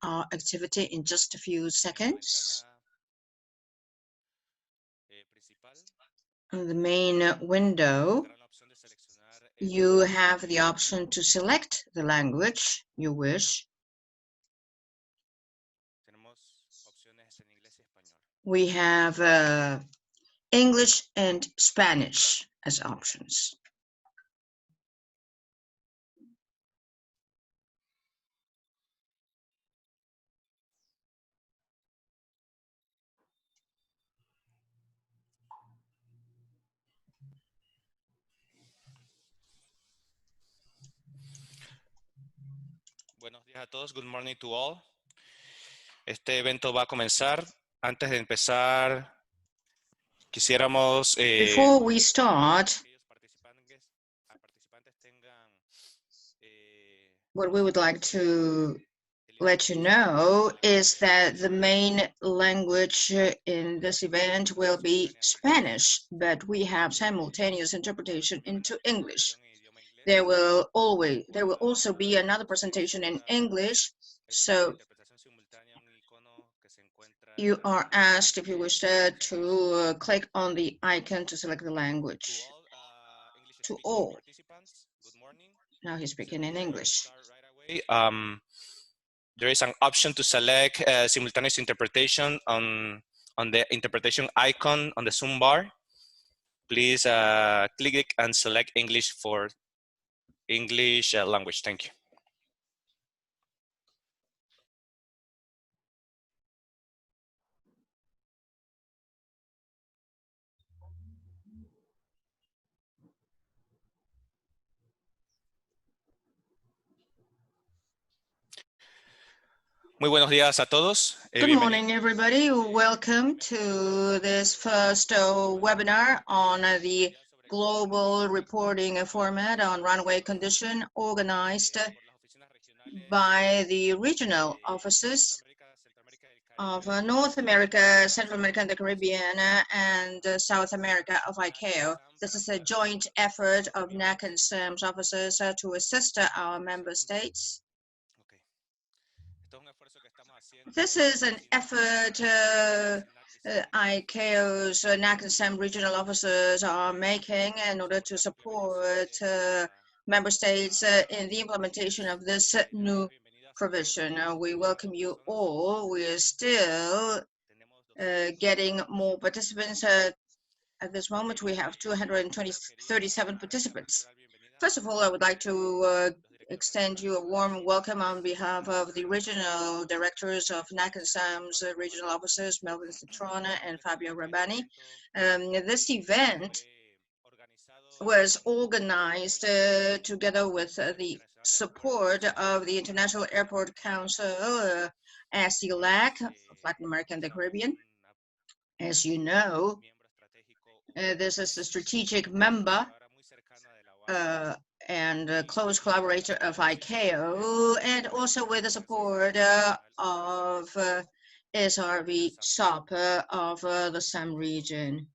our activity in just a few seconds. On the main window, you have the option to select the language you wish. We have English and Spanish as options. Buenos días a todos. Good morning to all. Este evento va a comenzar. Antes de empezar, quisiéramos Before we start, what we would like to let you know is that the main language in this event will be Spanish, but we have simultaneous interpretation into English. There will also be another presentation in English, so you are asked, if you wish, to click on the icon to select the language. To all. Now he's speaking in English. There is an option to select simultaneous interpretation on the interpretation icon on the Zoom bar. Please click it and select English for English language. Thank you. Muy buenos días a todos. Good morning, everybody. Welcome to this first webinar on the global reporting format on runway condition organized by the regional offices of North America, Central America, and the Caribbean, and South America of ICAO. This is a joint effort of NAC and SAM's offices to assist our member states. This is an effort ICAO's NAC and SAM regional officers are making in order to support member states in the implementation of this new provision. We welcome you all. We are still getting more participants. At this moment, we have 237 participants. First of all, I would like to extend you a warm welcome on behalf of the regional directors of NAC and SAM's regional offices, Melvin Citrona and Fabio Rabbani. This event was organized together with the support of the International Airport Council, ACI-LAC, of Latin America and the Caribbean. As you know, this is a strategic member and a close collaborator of ICAO, and also with the support of SRVSOP of the SAM region.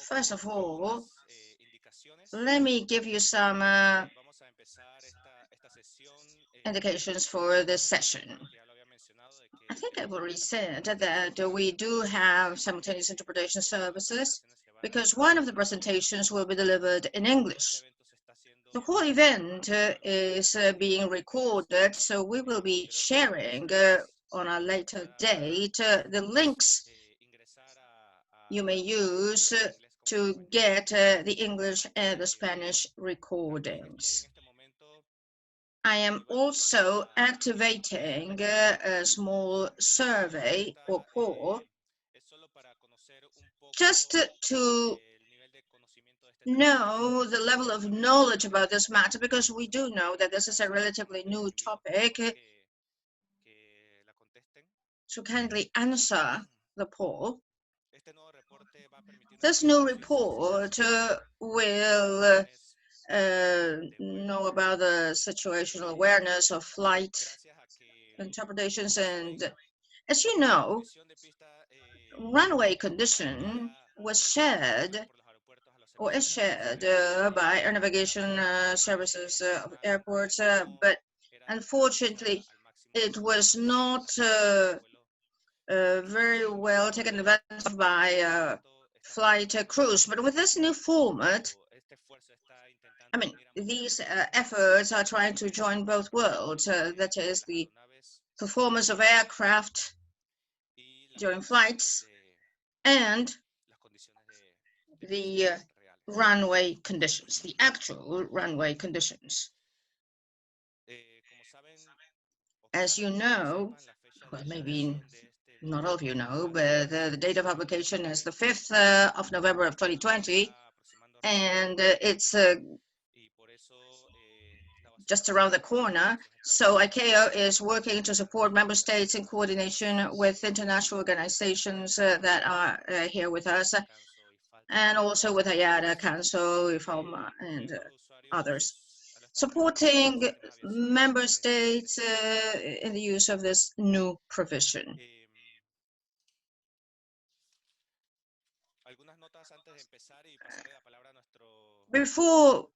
First of all, let me give you some indications for this session. I think I've already said that we do have simultaneous interpretation services because one of the presentations will be delivered in English. The whole event is being recorded, so we will be sharing on a later date the links you may use to get the English and the Spanish recordings. I am also activating a small survey or poll just to know the level of knowledge about this matter, because we do know that this is a relatively new topic. So kindly answer the poll. This new report will know about the situational awareness of flight interpretations, and as you know, runway condition was shared or is shared by air navigation services of airports, but unfortunately it was not very well taken advantage of by flight crews. But with this new format, I mean, these efforts are trying to join both worlds, that is the performance of aircraft during flights and the runway conditions, the actual runway conditions. As you know, well, maybe not all of you know, but the date of application is the 5th of November of 2020, and it's just around the corner. So ICAO is working to support member states in coordination with international organizations that are here with us, and also with IATA, Council, IFOMA, and others, supporting member states in the use of this new provision. Before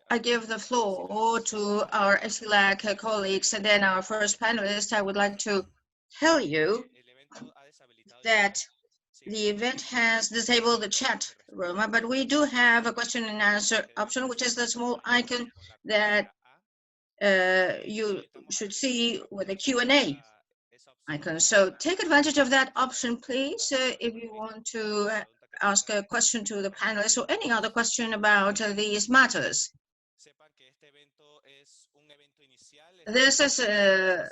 I give the floor to our ACI-LAC colleagues and then our first panelist, I would like to tell you that the event has disabled the chat room, but we do have a question and answer option, which is the small icon that you should see with a Q&A icon. So take advantage of that option, please, if you want to ask a question to the panelists or any other question about these matters. This is a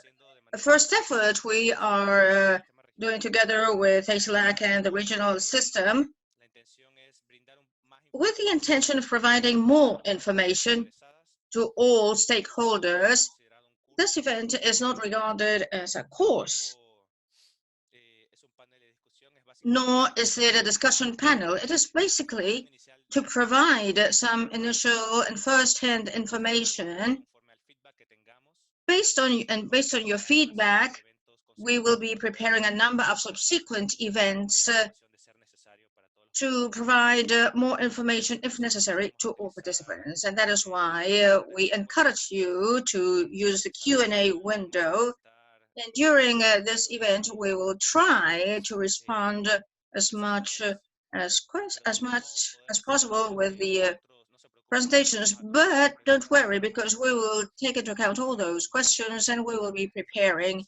first effort we are doing together with ACI-LAC and the regional system with the intention of providing more information to all stakeholders. This event is not regarded as a course, nor is it a discussion panel. It is basically to provide some initial and first-hand information. Based on your feedback, we will be preparing a number of subsequent events to provide more information, if necessary, to all participants. And that is why we encourage you to use the Q&A window. And during this event, we will try to respond as much as possible with the presentations. But don't worry, because we will take into account all those questions, and we will be preparing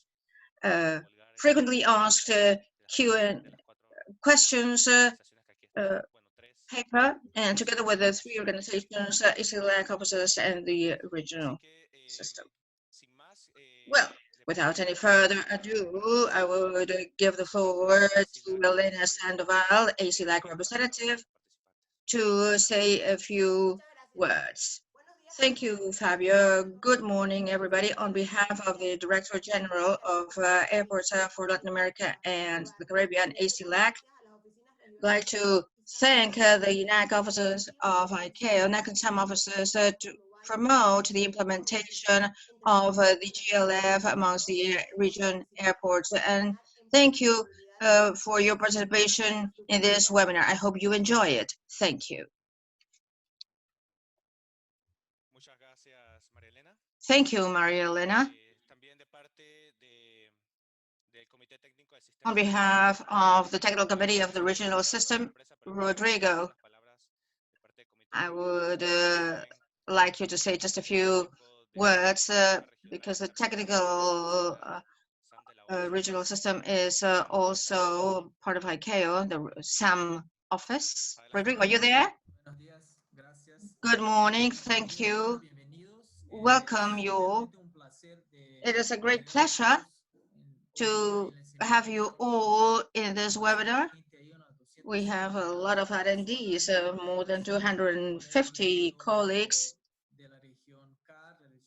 frequently asked questions paper, and together with the three organizations, ACI-LAC officers and the regional system. Well, without any further ado, I would give the floor to Elena Sandoval, ACI-LAC representative, to say a few words. Thank you, Fabio. Good morning, everybody. On behalf of the Director General of Airports for Latin America and the Caribbean, ACI-LAC, I'd like to thank the NAC officers of ICAO, NAC and some officers to promote the implementation of the GRF amongst the region airports. And thank you for your participation in this webinar. I hope you enjoy it. Thank you. Thank you, Maria Elena. On behalf of the Technical Committee of the Regional System, Rodrigo, I would like you to say just a few words because the Technical Regional System is also part of ICAO, the SAM office. Rodrigo, are you there? Good morning. Thank you. Welcome you all. It is a great pleasure to have you all in this webinar. We have a lot of attendees, more than 250 colleagues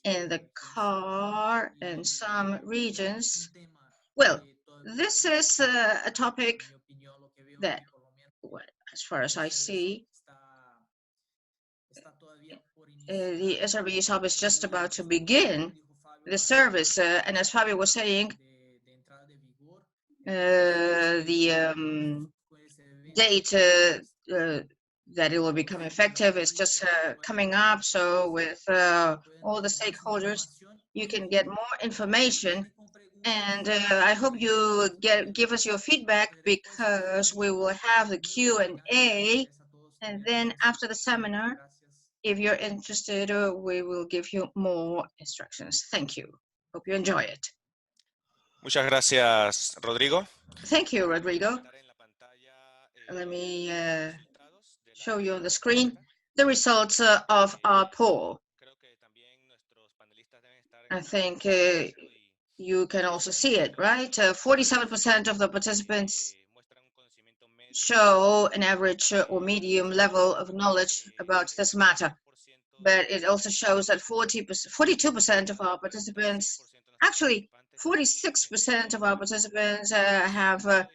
in the CAR and some regions. Well, this is a topic that, as far as I see, the SRVSOP is just about to begin the service. And as Fabio was saying, the date that it will become effective is just coming up. So with all the stakeholders, you can get more information And I hope you give us your feedback, because we will have the Q&A, and then after the seminar, if you're interested, we will give you more instructions. Thank you. Hope you enjoy it. Muchas gracias, Rodrigo. Thank you, Rodrigo. Let me show you on the screen the results of our poll. I think you can also see it, right? 47% of the participants show an average or medium level of knowledge about this matter. But it also shows that 42% of our participants, actually 46% of our participants have a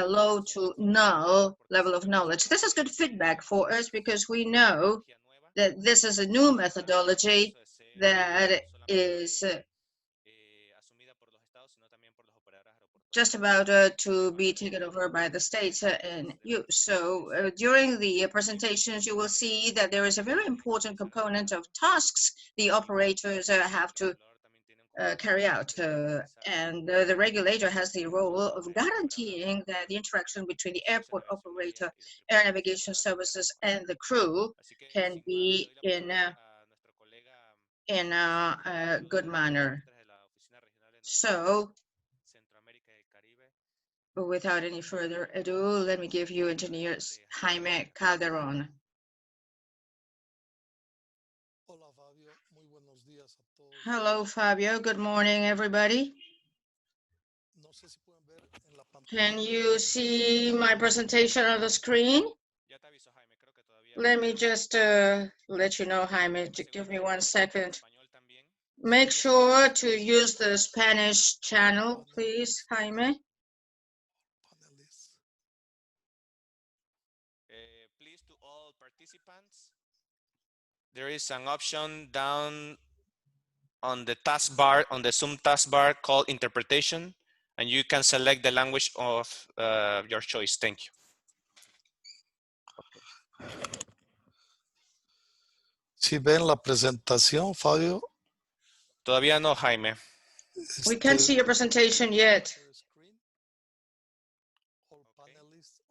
low to null level of knowledge. This is good feedback for us, because we know that this is a new methodology that is just about to be taken over by the states in use. So during the presentations, you will see that there is a very important component of tasks the operators have to carry out. And the regulator has the role of guaranteeing that the interaction between the airport operator, air navigation services, and the crew can be in a good manner. So, without any further ado, let me give you Engineer Jaime Calderon. Hello, Fabio. Good morning, everybody. Can you see my presentation on the screen? Let me just let you know, Jaime, to give me 1 second. Make sure to use the Spanish channel, please, Jaime. Please, to all participants, there is an option down on the taskbar, on the Zoom taskbar, called interpretation, and you can select the language of your choice. Thank you. Si ven la presentación, Fabio. Todavía no, Jaime. We can't see your presentation yet. All panelists.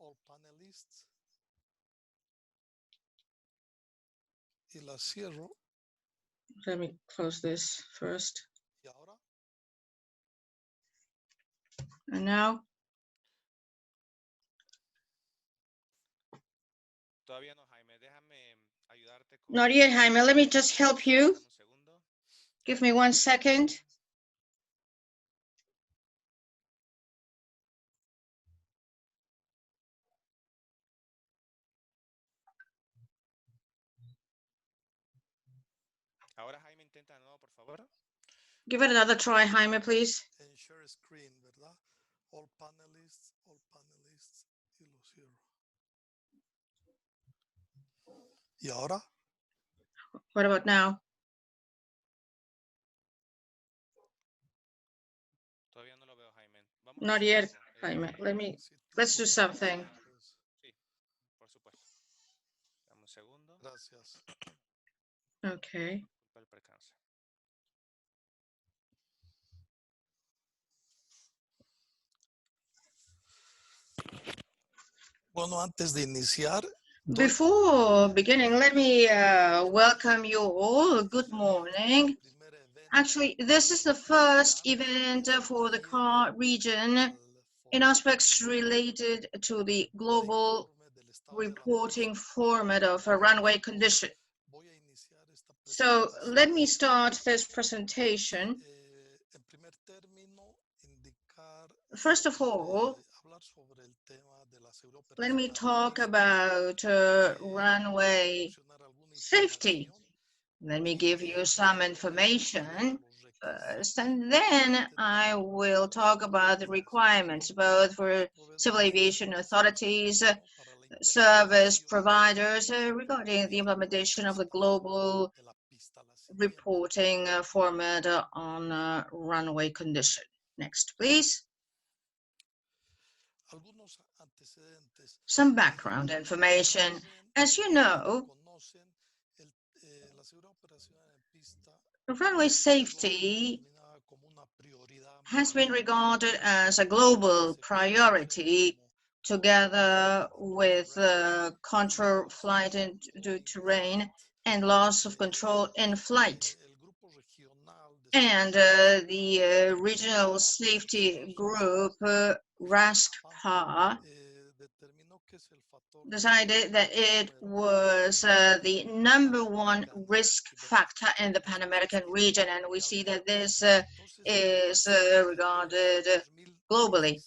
Y la cierro. Let me close this first. Y ahora. And now? Todavía no, Jaime. Déjame ayudarte con... Not yet, Jaime. Let me just help you. Give me 1 second. Ahora, Jaime, intenta de nuevo, por favor. Give it another try, Jaime, please. En share screen, ¿verdad? All panelists, y lo cierro. ¿Y ahora? What about now? Todavía no lo veo, Jaime. Not yet, Jaime. Let's do something. Sí, por supuesto. Dame un segundo. Gracias. Okay. El percance. Bueno, antes de iniciar. Before beginning, let me welcome you all. Good morning. Actually, this is the first event for the CAR region in aspects related to the global reporting format of a runway condition. So let me start this presentation. First of all, let me talk about runway safety. Let me give you some information first, and then I will talk about the requirements, both for civil aviation authorities, service providers, regarding the implementation of the global reporting format on runway condition. Next, please. Some background information. As you know, runway safety has been regarded as a global priority together with control flight into terrain and loss of control in flight. And the regional safety group, RASCPA, decided that it was the #1 risk factor in the Pan American region, and we see that this is regarded globally.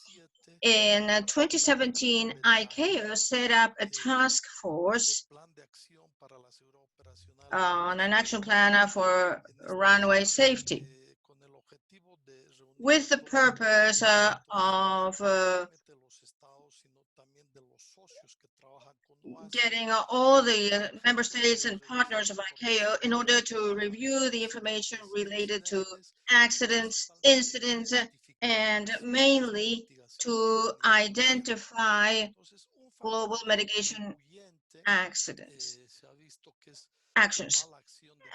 In 2017, ICAO set up a task force on an action plan for runway safety with the purpose of getting all the member states and partners of ICAO in order to review the information related to accidents, incidents, and mainly to identify global mitigation actions.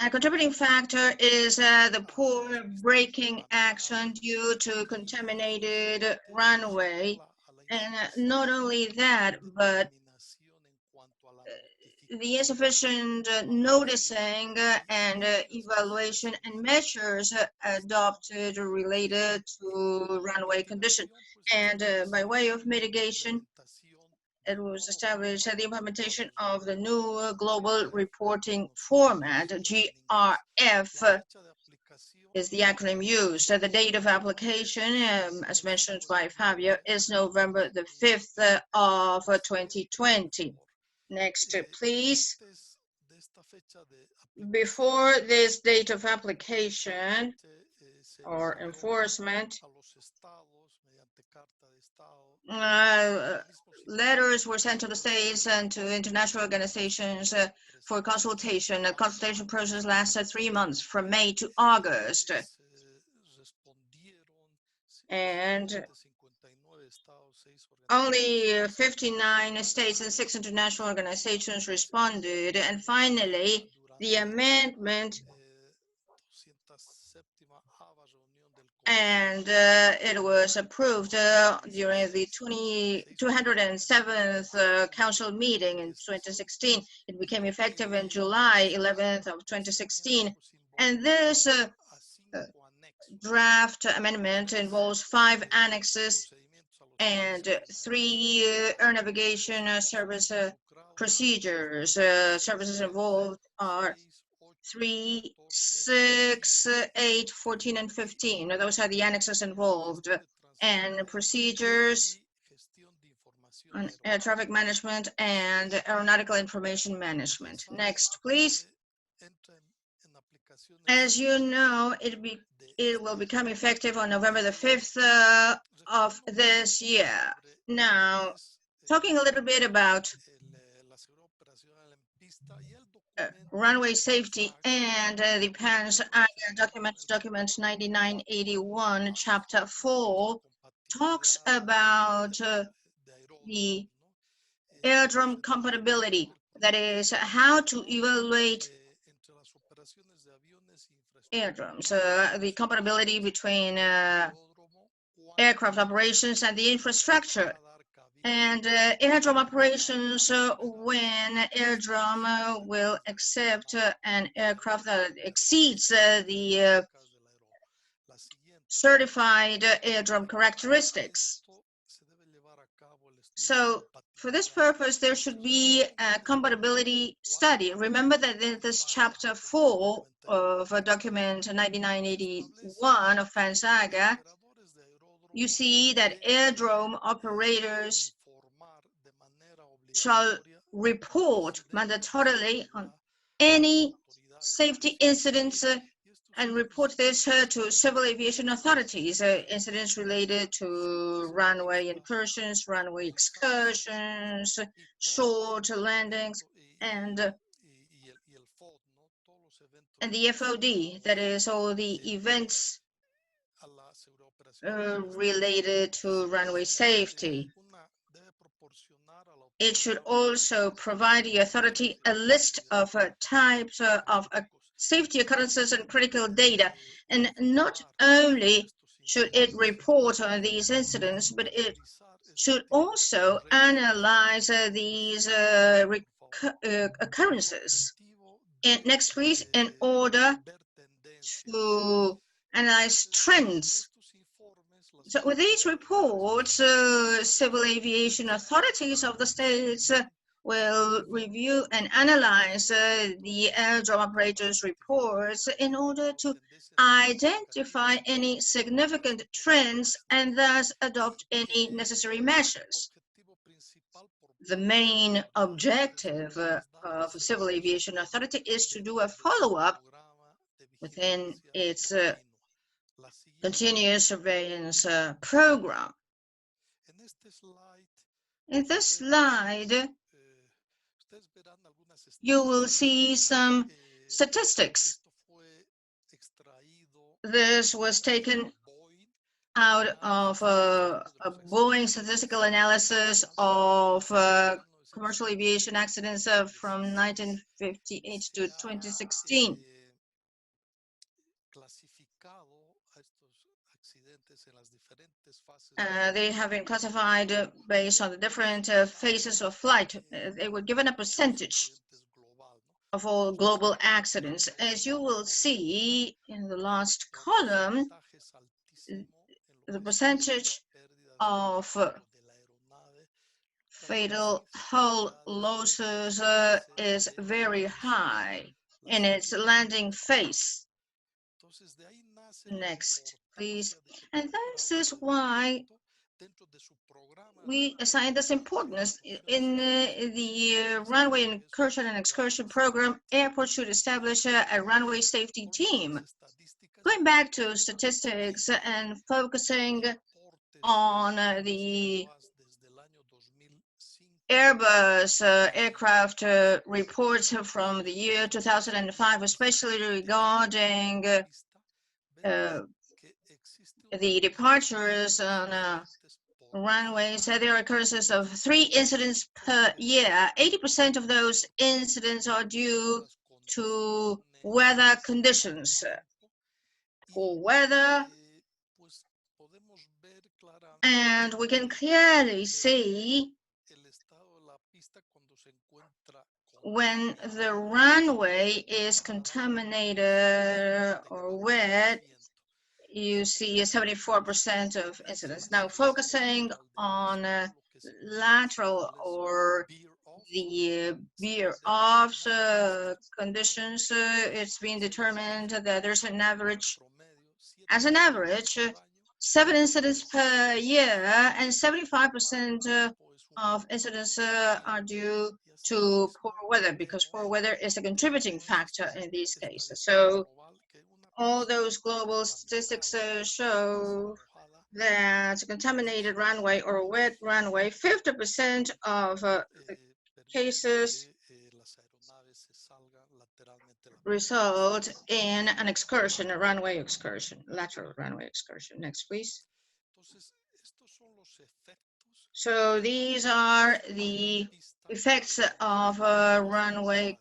A contributing factor is the poor braking action due to contaminated runway. And not only that, but the insufficient noticing and evaluation and measures adopted related to runway condition. And by way of mitigation, it was established the implementation of the new global reporting format, GRF is the acronym used. The date of application, as mentioned by Fabio, is November the 5th of 2020. Next, please. Before this date of application or enforcement, letters were sent to the states and to international organizations for consultation. The consultation process lasted 3 months, from May to August. And only 59 states and 6 international organizations responded. And finally, the amendment, and it was approved during the 207th Council meeting in 2016. It became effective in July 11th of 2016. And this draft amendment involves 5 annexes and 3 air navigation service procedures. Services involved are 3, 6, 8, 14, and 15. Those are the annexes involved. And procedures on air traffic management and aeronautical information management. Next, please. As you know, it will become effective on November the 5th of this year. Now, talking a little bit about runway safety and the PAN's document 9981, Chapter 4, talks about the airdrome compatibility. That is, how to evaluate airdromes, the compatibility between aircraft operations and the infrastructure. And airdrome operations, when airdrome will accept an aircraft that exceeds the certified airdrome characteristics. So for this purpose, there should be a compatibility study. Remember that in this chapter 4 of document 9981 of FANSAGA, you see that airdrome operators shall report mandatorily on any safety incidents and report this to civil aviation authorities, incidents related to runway incursions, runway excursions, short landings, and the FOD, that is all the events related to runway safety. It should also provide the authority a list of types of safety occurrences and critical data. And not only should it report on these incidents, but it should also analyze these occurrences. And next, please, in order to analyze trends. So with these reports, civil aviation authorities of the states will review and analyze the airdrome operators' reports in order to identify any significant trends and thus adopt any necessary measures. The main objective of a civil aviation authority is to do a follow-up within its continuous surveillance program. In this slide, you will see some statistics. This was taken out of a Boeing statistical analysis of commercial aviation accidents from 1958 to 2016. They have been classified based on the different phases of flight. They were given a percentage of all global accidents. As you will see in the last column, the percentage of fatal hull losses is very high in its landing phase. Next, please. And this is why we assign this importance. In the runway incursion and excursion program, airports should establish a runway safety team. Going back to statistics and focusing on the Airbus aircraft reports from the year 2005, especially regarding the departures on runways. There are occurrences of 3 incidents per year. 80% of those incidents are due to weather conditions, poor weather, and we can clearly see when the runway is contaminated or wet. You see 74% of incidents. Now, focusing on lateral or the veer off conditions, it's been determined that there's an average, 7 incidents per year, and 75% of incidents are due to poor weather, because poor weather is a contributing factor in these cases. So all those global statistics show that a contaminated runway or a wet runway, 50% of the cases result in an excursion, a runway excursion, lateral runway excursion. Next, please. So these are the effects of a runway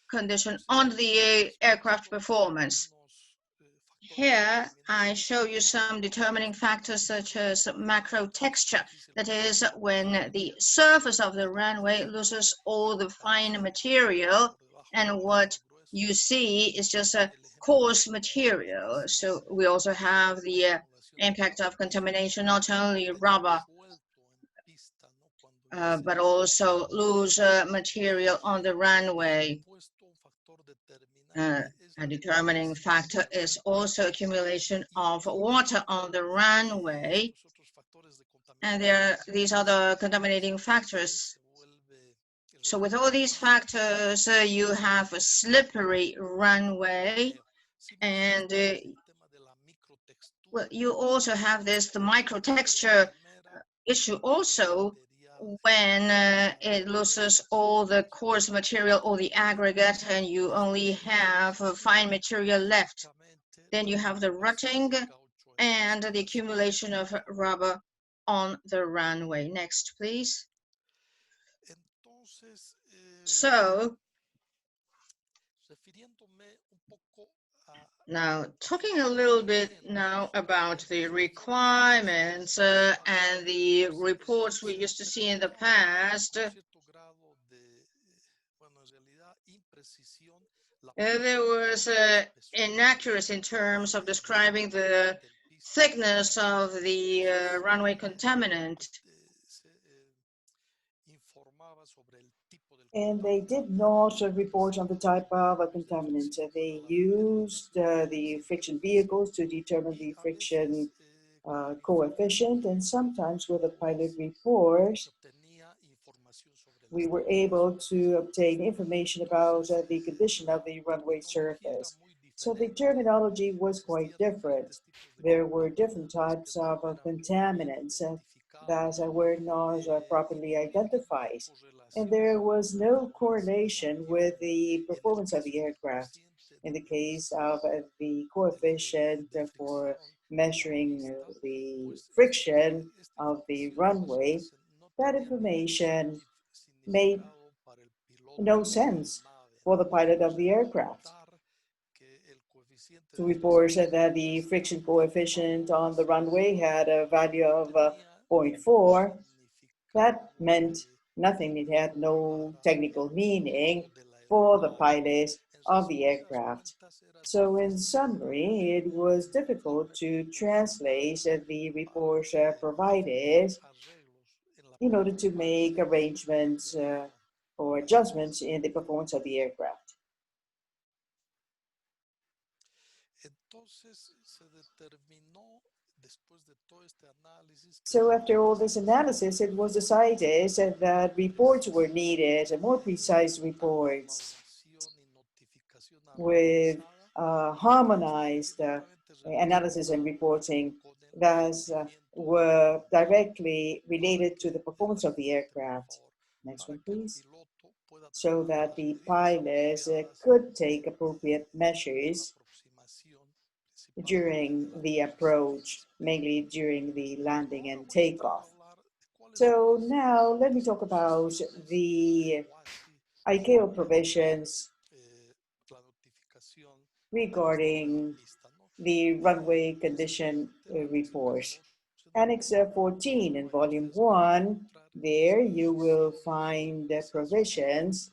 condition on the aircraft performance. Here, I show you some determining factors such as macro texture, that is, when the surface of the runway loses all the fine material, and what you see is just a coarse material. So we also have the impact of contamination, not only rubber, but also loose material on the runway. A determining factor is also accumulation of water on the runway, and there are these other contaminating factors. So with all these factors, you have a slippery runway, and well, you also have the microtexture issue also when it loses all the coarse material or the aggregate, and you only have fine material left. Then you have the rutting and the accumulation of rubber on the runway. Next, please. So Now, talking a little bit now about the requirements and the reports we used to see in the past, there was inaccuracy in terms of describing the thickness of the runway contaminant. And they did not report on the type of a contaminant. They used the friction vehicles to determine the friction coefficient, and sometimes with a pilot report, we were able to obtain information about the condition of the runway surface. So the terminology was quite different. There were different types of contaminants that were not properly identified. And there was no correlation with the performance of the aircraft. In the case of the coefficient for measuring the friction of the runway, that information made no sense for the pilot of the aircraft. To report that the friction coefficient on the runway had a value of 0.4, that meant nothing. It had no technical meaning for the pilot of the aircraft. So in summary, it was difficult to translate the report provided in order to make arrangements or adjustments in the performance of the aircraft. So after all this analysis, it was decided that reports were needed, more precise reports with harmonized analysis and reporting that were directly related to the performance of the aircraft. Next one, please. So that the pilots could take appropriate measures during the approach, mainly during the landing and takeoff. So now let me talk about the ICAO provisions regarding the runway condition report. Annex 14 in Volume 1, there you will find provisions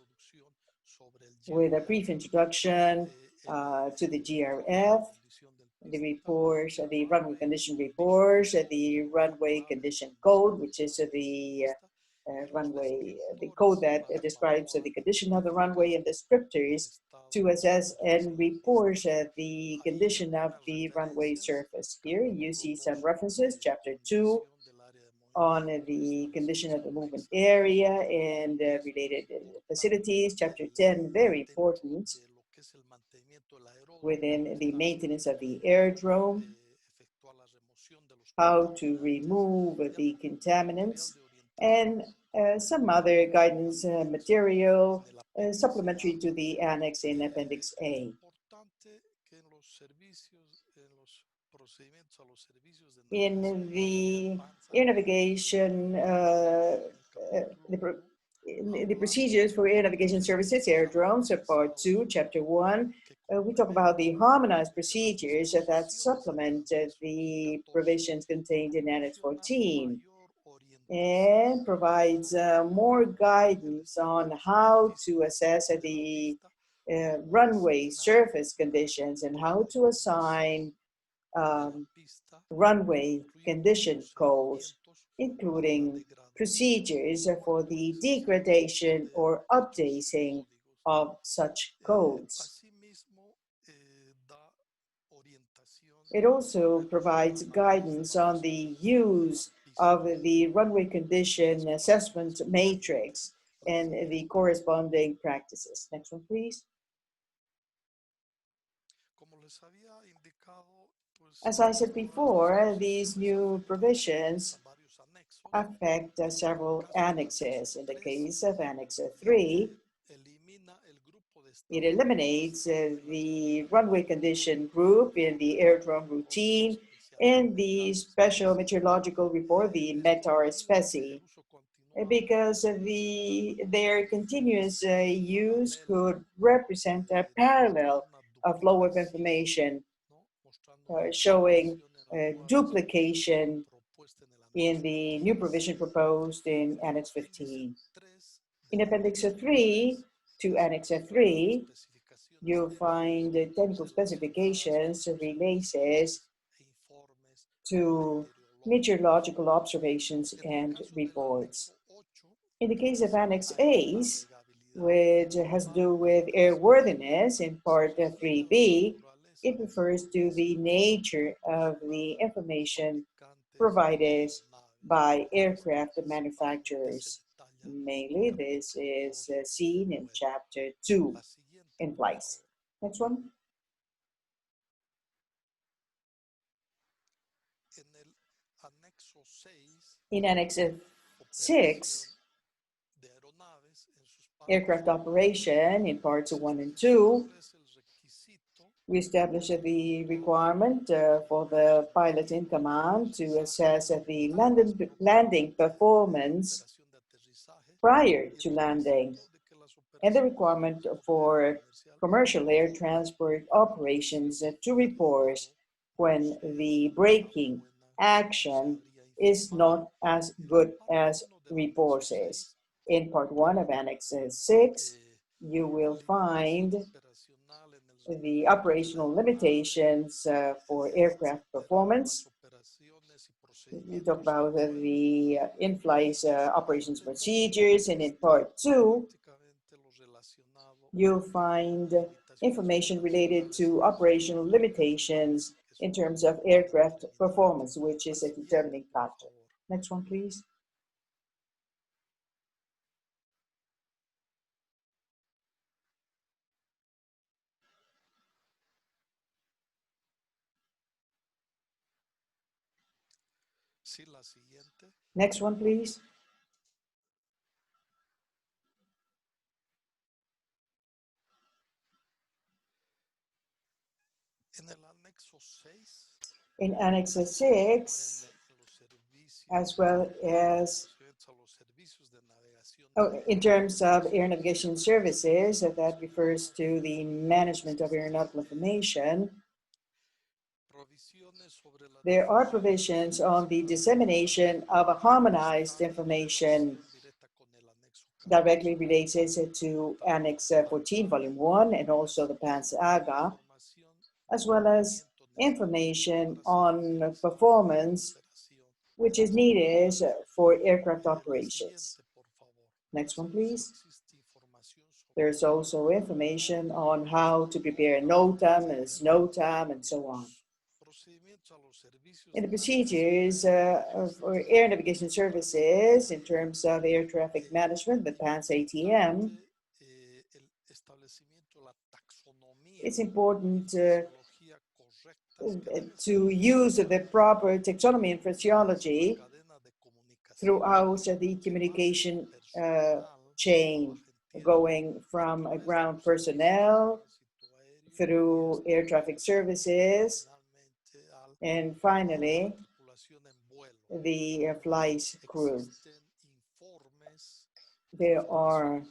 with a brief introduction to the GRF, the report, the runway condition report, the runway condition code, which is the runway, the code that describes the condition of the runway, and descriptors to assess and report the condition of the runway surface. Here you see some references, Chapter 2 on the condition of the movement area and related facilities, Chapter 10, very important, within the maintenance of the aerodrome, how to remove the contaminants, and some other guidance material supplementary to the annex in Appendix A. In the air navigation, the procedures for air navigation services, aerodromes, Part 2, Chapter 1, we talk about the harmonized procedures that supplement the provisions contained in Annex 14 and provides more guidance on how to assess the runway surface conditions and how to assign runway condition codes, including procedures for the degradation or updating of such codes. It also provides guidance on the use of the runway condition assessment matrix and the corresponding practices. Next one, please. As I said before, these new provisions affect several annexes. In the case of Annex 3, it eliminates the runway condition group in the aerodrome routine and the special meteorological report, the METAR SPECI, because their continuous use could represent a parallel flow of information showing duplication in the new provision proposed in Annex 15. In Appendix 3 to Annex 3, you'll find technical specifications related to meteorological observations and reports. In the case of Annex ACE, which has to do with airworthiness in Part 3B, it refers to the nature of the information provided by aircraft manufacturers. Mainly, this is seen in Chapter 2 in flights. Next one. In Annex 6, aircraft operation in parts 1 and 2, we established the requirement for the pilot in command to assess the landing performance prior to landing, and the requirement for commercial air transport operations to report when the braking action is not as good as reported. In Part 1 of Annex 6, you will find the operational limitations for aircraft performance. We talk about the in-flight operations procedures, and in Part 2, you'll find information related to operational limitations in terms of aircraft performance, which is a determining factor. Next one, please. Next one, please. In Annex 6, as well as in terms of air navigation services, that refers to the management of aeronautical information. There are provisions on the dissemination of a harmonized information directly related to Annex 14, Volume 1, and also the PANS-AGA, as well as information on performance which is needed for aircraft operations. Next one, please. There's also information on how to prepare NOTAM and SNOTAM and so on. In the procedures for air navigation services in terms of air traffic management, the PANS-ATM, it's important to use the proper taxonomy and phraseology throughout the communication chain, going from ground personnel through air traffic services, and finally, the flight crew. There are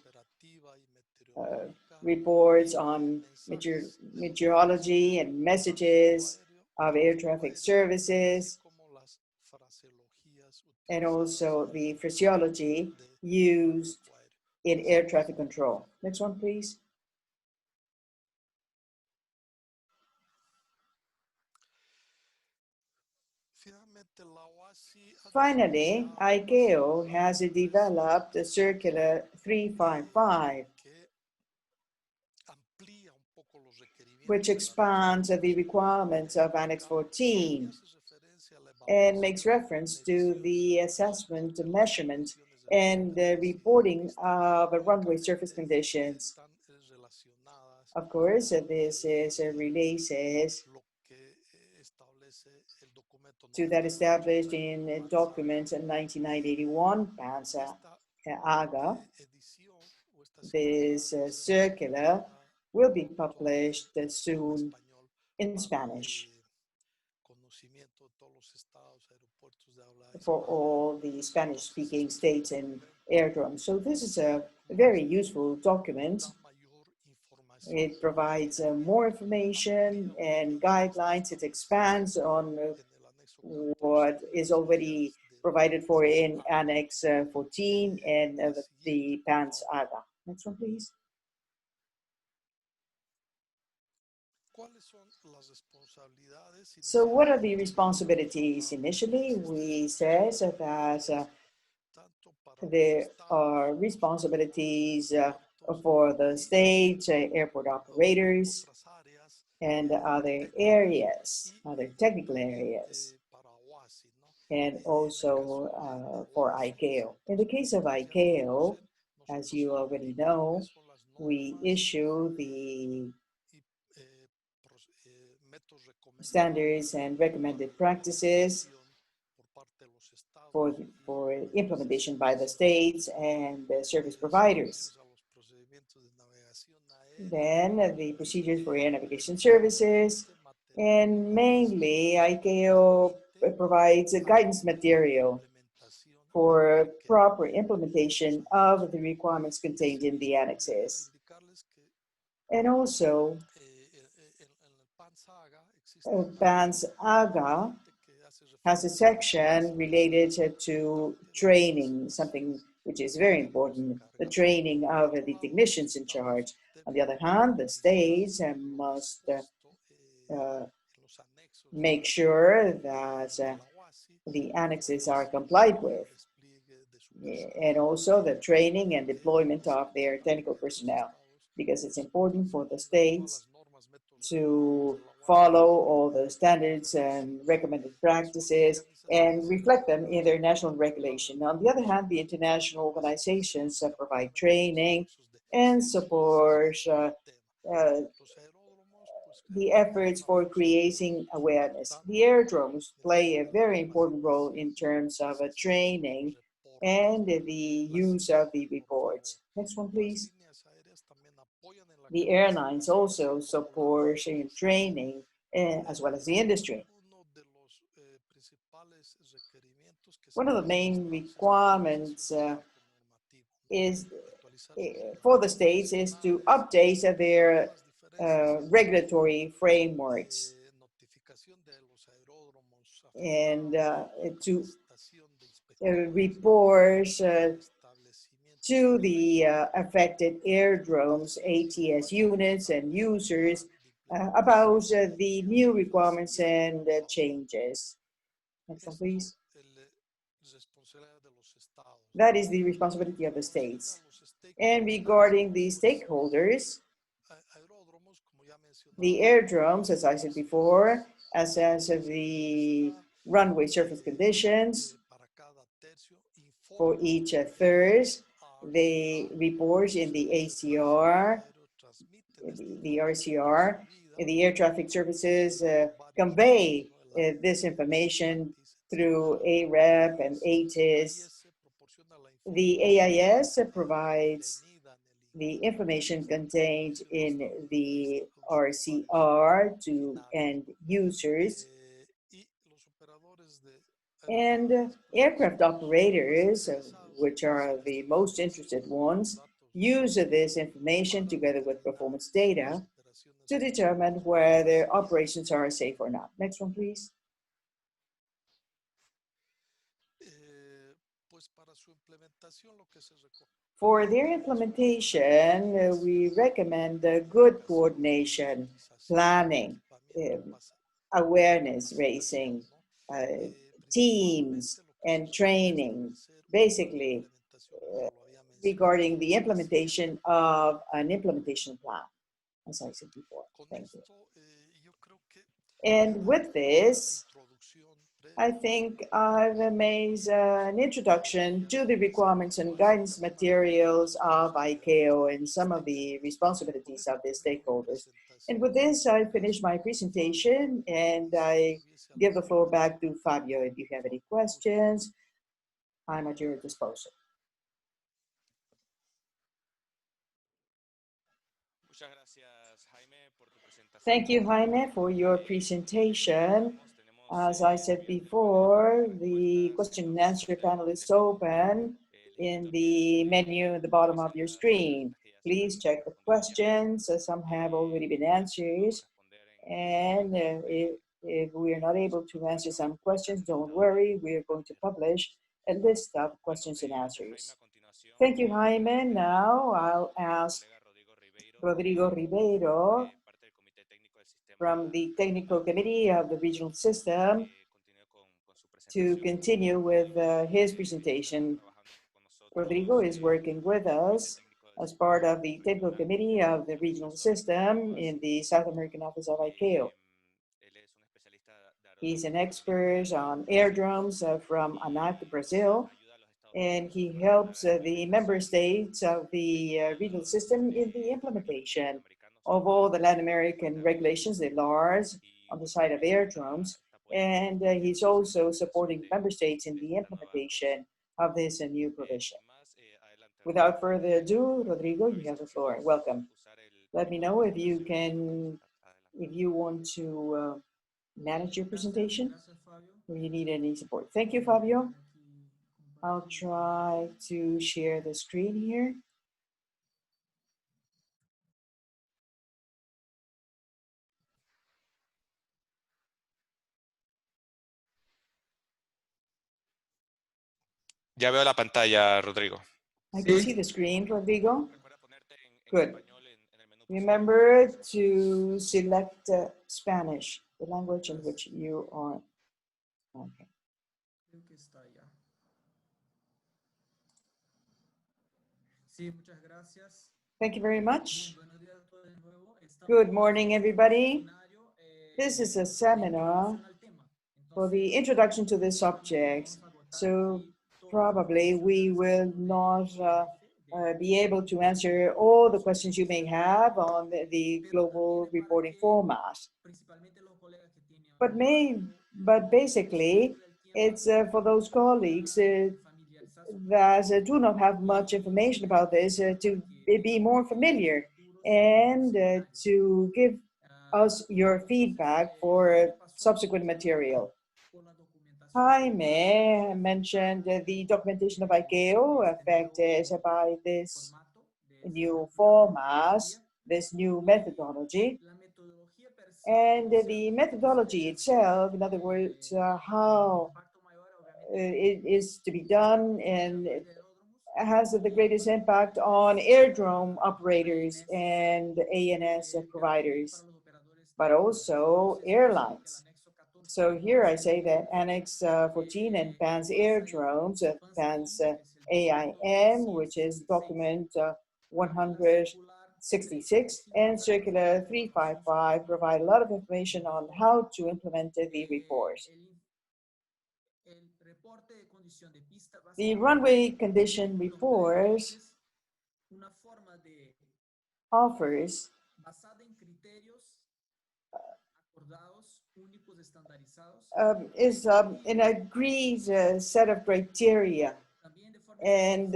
reports on meteorology and messages of air traffic services, and also the phraseology used in air traffic control. Next one, please. Finally, ICAO has developed a Circular 355, which expands the requirements of Annex 14 and makes reference to the assessment, measurement, and the reporting of runway surface conditions. Of course, this is related to that established in document 1981, PANS-AGA. This circular will be published soon in Spanish for all the Spanish-speaking states and airdromes. So this is a very useful document It provides more information and guidelines. It expands on what is already provided for in Annex 14 and the PANS AGA. Next one, please. So what are the responsibilities? Initially, we said that there are responsibilities for the state, airport operators, and other areas, other technical areas, and also for ICAO. In the case of ICAO, as you already know, we issue the standards and recommended practices for implementation by the states and the service providers. Then the procedures for air navigation services, and mainly ICAO provides a guidance material for proper implementation of the requirements contained in the annexes. And also, PANS AGA has a section related to training, something which is very important, the training of the technicians in charge. On the other hand, the states must make sure that the annexes are complied with, and also the training and deployment of their technical personnel, because it's important for the states to follow all the standards and recommended practices and reflect them in their national regulation. On the other hand, the international organizations provide training and support the efforts for creating awareness. The aerodromes play a very important role in terms of training and the use of the reports. Next one, please. The airlines also support training as well as the industry. One of the main requirements is for the states is to update their regulatory frameworks and to report to the affected aerodromes, ATS units and users about the new requirements and changes. Next one, please. That is the responsibility of the states. And regarding the stakeholders, the aerodromes, as I said before, assess the runway surface conditions for each third. They report in the ACR, the RCR, the air traffic services convey this information through AREP and ATIS. The AIS provides the information contained in the RCR to end users. And aircraft operators, which are the most interested ones, use this information together with performance data to determine whether operations are safe or not. Next one, please. For their implementation, we recommend good coordination, planning, awareness raising, teams, and training, basically regarding the implementation of an implementation plan, as I said before. Thank you. And with this, I think I've made an introduction to the requirements and guidance materials of ICAO and some of the responsibilities of the stakeholders. And with this, I finish my presentation and I give the floor back to Fabio. If you have any questions, I'm at your disposal. Thank you, Jaime, for your presentation. As I said before, the question and answer panel is open in the menu at the bottom of your screen. please check the questions. Some have already been answered. And if we are not able to answer some questions, don't worry, we are going to publish a list of questions and answers. Thank you, Jaime. Now I'll ask Rodrigo Ribeiro from the Technical Committee of the Regional System to continue with his presentation. Rodrigo is working with us as part of the Technical Committee of the Regional System in the South American Office of ICAO. He's an expert on airdromes from ANAC, Brazil, and he helps the member states of the regional system in the implementation of all the Latin American regulations, the LARs, on the side of airdromes. And he's also supporting member states in the implementation of this new provision. Without further ado, Rodrigo, you have the floor. Welcome. Let me know if you want to manage your presentation or you need any support. Thank you, Fabio. I'll try to share the screen here. Ya veo la pantalla, Rodrigo. I can see the screen, Rodrigo. Good. Remember to select Spanish, the language in which you are. Okay. Thank you very much. Good morning, everybody. This is a seminar for the introduction to the subject. So probably we will not be able to answer all the questions you may have on the global reporting format. But basically, it's for those colleagues that do not have much information about this to be more familiar and to give us your feedback for subsequent material. Jaime mentioned the documentation of ICAO affected by this new format, this new methodology. And the methodology itself, in other words, how it is to be done, and it has the greatest impact on airdrome operators and ANS providers, but also airlines. So here I say that Annex 14 and PAN's airdromes, PAN's AIM, which is document 166, and Circular 355 provide a lot of information on how to implement the report. The runway condition report offers an agreed set of criteria and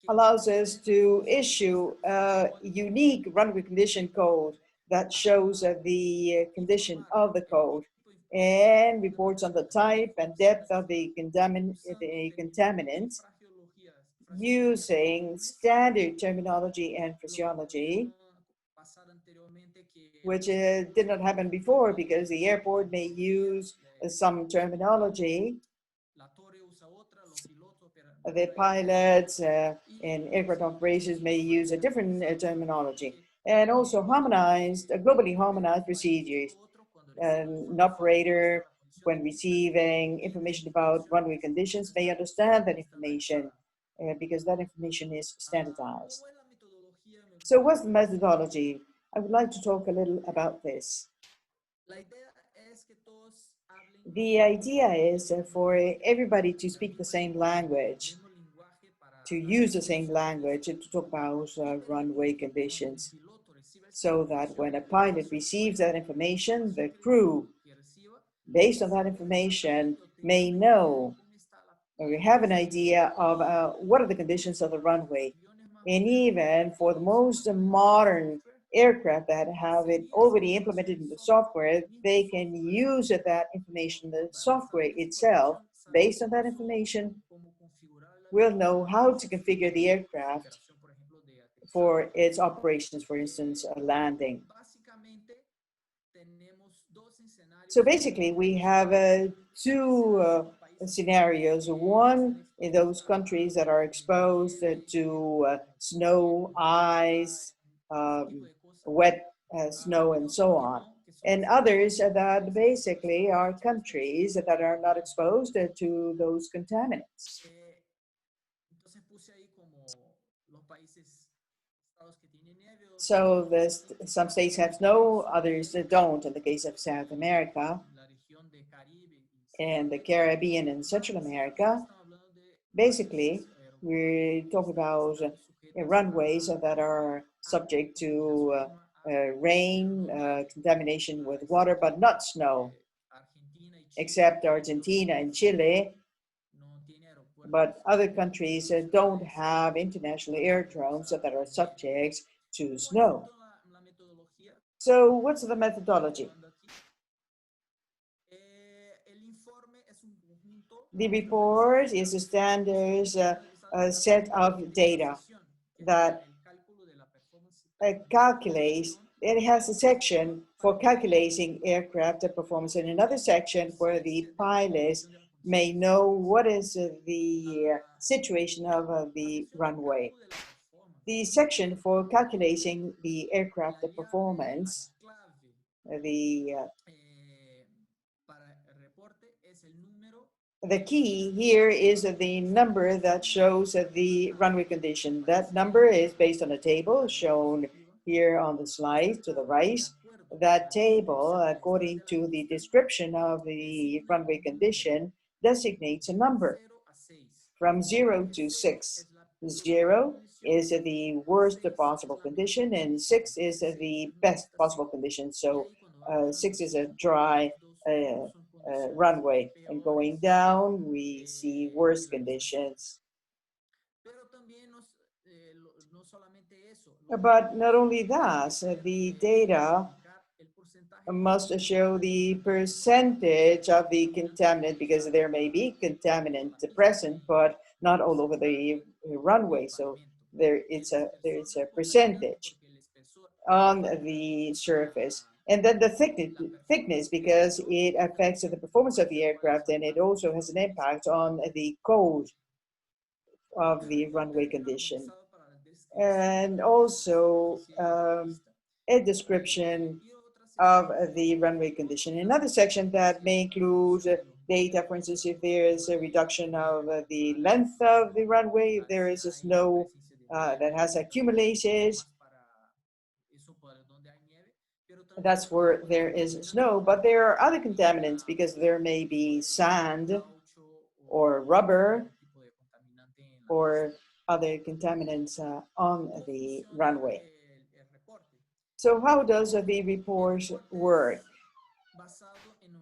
allows us to issue a unique runway condition code that shows the condition of the code and reports on the type and depth of the contaminant using standard terminology and physiology, which did not happen before because the airport may use some terminology. The pilots and aircraft operators may use a different terminology, and also globally harmonized procedures. An operator, when receiving information about runway conditions, may understand that information because that information is standardized. So what's the methodology? I would like to talk a little about this. The idea is for everybody to speak the same language, to use the same language to talk about runway conditions, so that when a pilot receives that information, the crew, based on that information, may know or have an idea of what are the conditions of the runway. And even for the most modern aircraft that have it already implemented in the software, they can use that information. The software itself, based on that information, will know how to configure the aircraft for its operations, for instance, landing. So basically, we have two scenarios. One in those countries that are exposed to snow, ice, wet snow, and so on. And others that basically are countries that are not exposed to those contaminants. So some states have snow, others don't. In the case of South America and the Caribbean and Central America, basically, we're talking about runways that are subject to rain, contamination with water, but not snow, except Argentina and Chile. But other countries don't have international aerodromes that are subject to snow. So what's the methodology? The report is a standard set of data that calculates. It has a section for calculating aircraft performance and another section where the pilots may know what is the situation of the runway. The section for calculating the aircraft performance, the key here is the number that shows the runway condition. That number is based on a table shown here on the slide to the right. That table, according to the description of the runway condition, designates a number from 0 to 6. 0 is the worst possible condition and 6 is the best possible condition. So 6 is a dry runway, and going down we see worse conditions. But not only that, the data must show the percentage of the contaminant, because there may be contaminant present, but not all over the runway. So there is a percentage on the surface. And then the thickness, because it affects the performance of the aircraft, and it also has an impact on the code of the runway condition. And also a description of the runway condition. Another section that may include data, for instance, if there is a reduction of the length of the runway, if there is a snow that has accumulated, that's where there is snow. But there are other contaminants, because there may be sand or rubber or other contaminants on the runway. So how does the report work?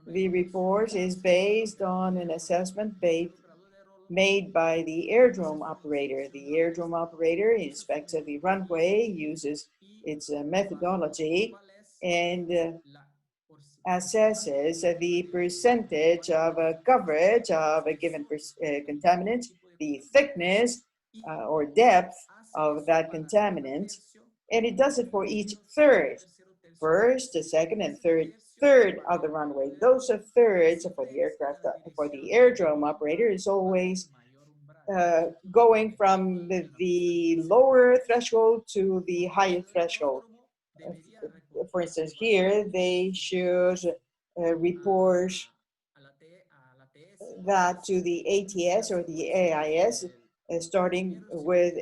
The report is based on an assessment made by the aerodrome operator. The aerodrome operator inspects the runway, uses its methodology, and assesses the percentage of coverage of a given contaminant, the thickness or depth of that contaminant, and it does it for each third. First, the second, and third of the runway. Those are thirds for the aircraft. For the aerodrome operator is always going from the lower threshold to the higher threshold. For instance, here they should report that to the ATS or the AIS, starting with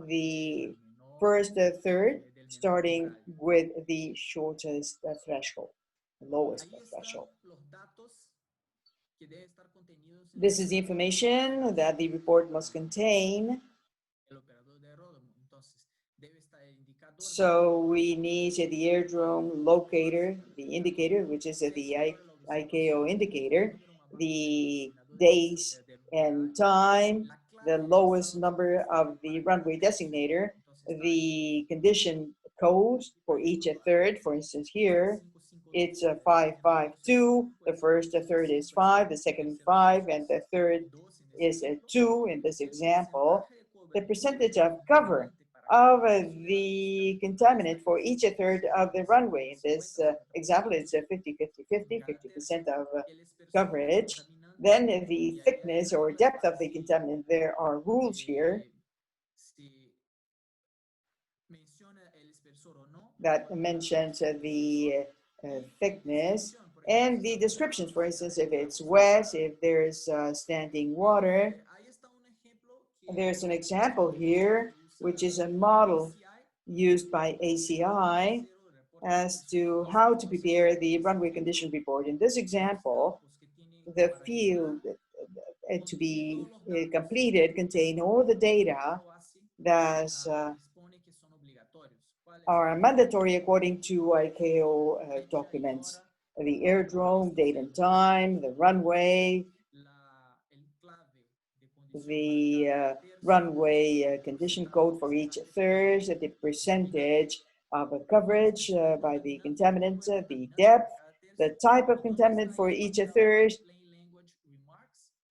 the first third, starting with the shortest threshold, the lowest threshold. This is the information that the report must contain. So we need the aerodrome locator, the indicator, which is the ICAO indicator, the days and time, the lowest number of the runway designator, the condition code for each third. For instance, here it's 552. The first third is 5, the second 5, and the third is 2 in this example. The percentage of cover of the contaminant for each a third of the runway. In this example, it's a 50% of coverage. Then the thickness or depth of the contaminant, there are rules here that mentions the thickness and the descriptions. For instance, if it's wet, if there's standing water. There's an example here, which is a model used by ACI as to how to prepare the runway condition report. In this example, the field to be completed contain all the data that are mandatory according to ICAO documents. The airdrome, date and time, the runway, the runway condition code for each third, the percentage of coverage by the contaminant, the depth, the type of contaminant for each third,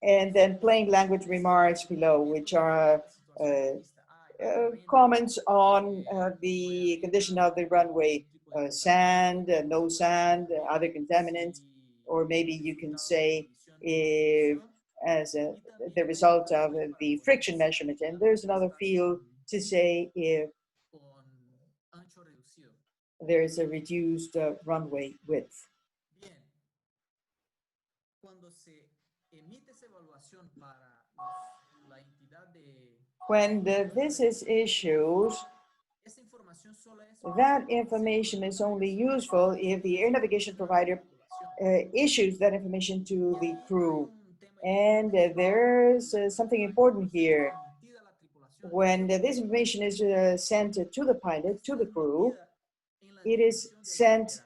and then plain language remarks below, which are comments on the condition of the runway, sand, no sand, other contaminants, or maybe you can say if as the result of the friction measurement. And there's another field to say if there is a reduced runway width. When this is issued, that information is only useful if the air navigation provider issues that information to the crew. And there's something important here. When this information is sent to the pilot, to the crew, it is sent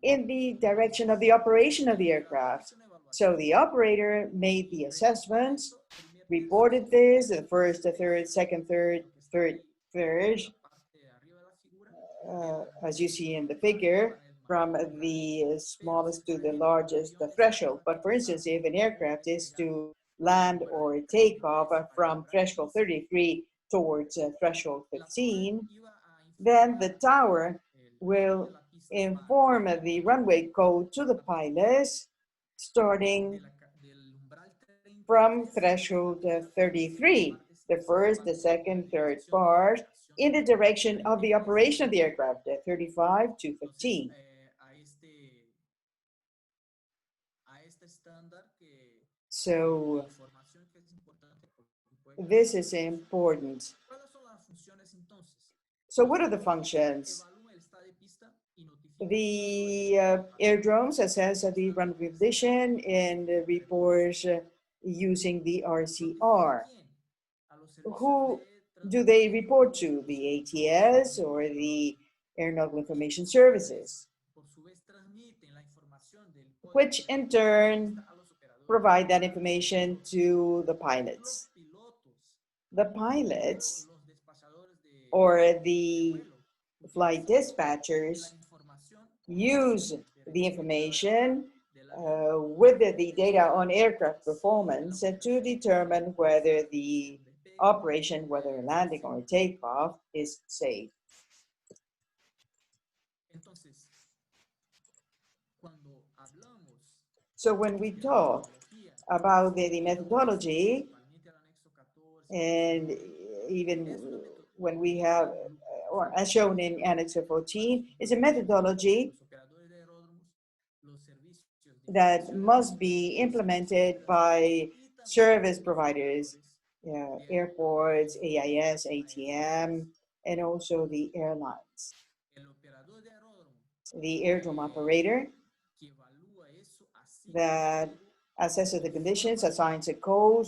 in the direction of the operation of the aircraft. So the operator made the assessments, reported this, the first, the third, second, third, as you see in the figure, from the smallest to the largest threshold. But for instance, if an aircraft is to land or take off from threshold 33 towards threshold 15, then the tower will inform the runway code to the pilots starting from threshold 33, the first, the second, third part, in the direction of the operation of the aircraft, 35 to 15. So this is important. So what are the functions? The airdromes assess the runway condition and report using the RCR. Who do they report to? The ATS or the Aeronautical Information Services, which in turn provide that information to the pilots. The pilots or the flight dispatchers use the information with the data on aircraft performance to determine whether the operation, whether a landing or a takeoff, is safe. So when we talk about the methodology, and even when we have, or as shown in Annex 14, is a methodology that must be implemented by service providers, airports, AIS, ATM, and also the airlines. The airdrome operator that assesses the conditions, assigns a code,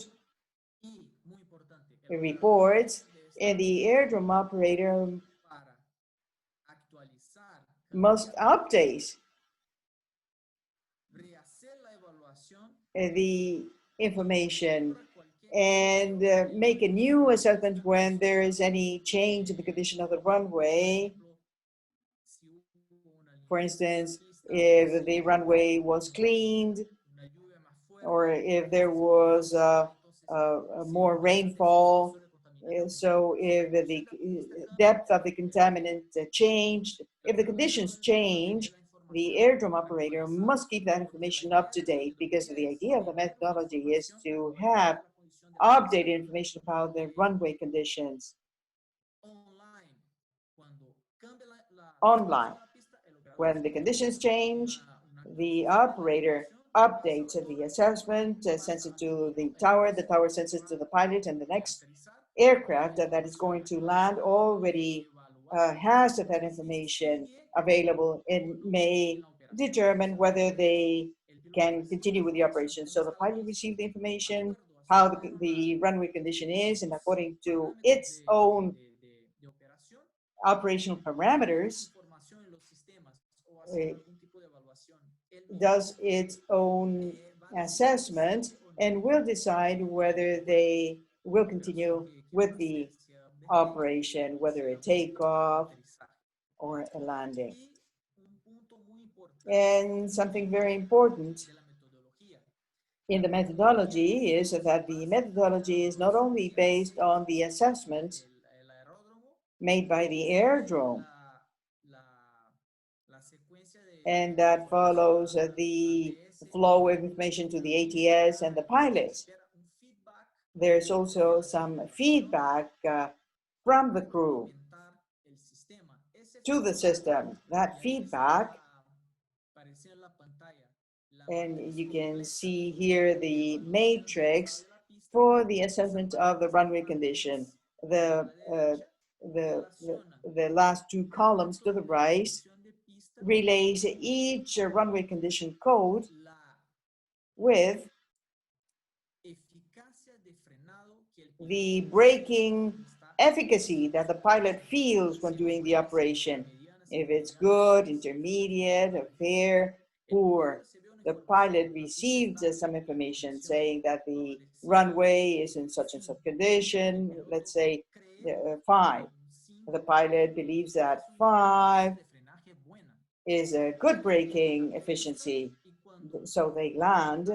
reports, and the airdrome operator must update the information and make a new assessment when there is any change in the condition of the runway. For instance, if the runway was cleaned, or if there was more rainfall, So if the depth of the contaminant changed, if the conditions change, the airdrome operator must keep that information up to date, because the idea of the methodology is to have updated information about the runway conditions online. When the conditions change, the operator updates the assessment, sends it to the tower sends it to the pilot, and the next aircraft that is going to land already has that information available and may determine whether they can continue with the operation. So the pilot receives the information, how the runway condition is, and according to its own operational parameters, does its own assessment and will decide whether they will continue with the operation, whether a takeoff or a landing. And something very important in the methodology is that the methodology is not only based on the assessment made by the airdrome, and that follows the flow of information to the ATS and the pilots. There's also some feedback from the crew to the system. That feedback, and you can see here the matrix for the assessment of the runway condition. The last two columns to the right relays each runway condition code with the braking efficacy that the pilot feels when doing the operation. If it's good, intermediate, or fair, poor. The pilot received some information saying that the runway is in such and such condition, let's say 5. The pilot believes that 5 is a good braking efficiency. So they land,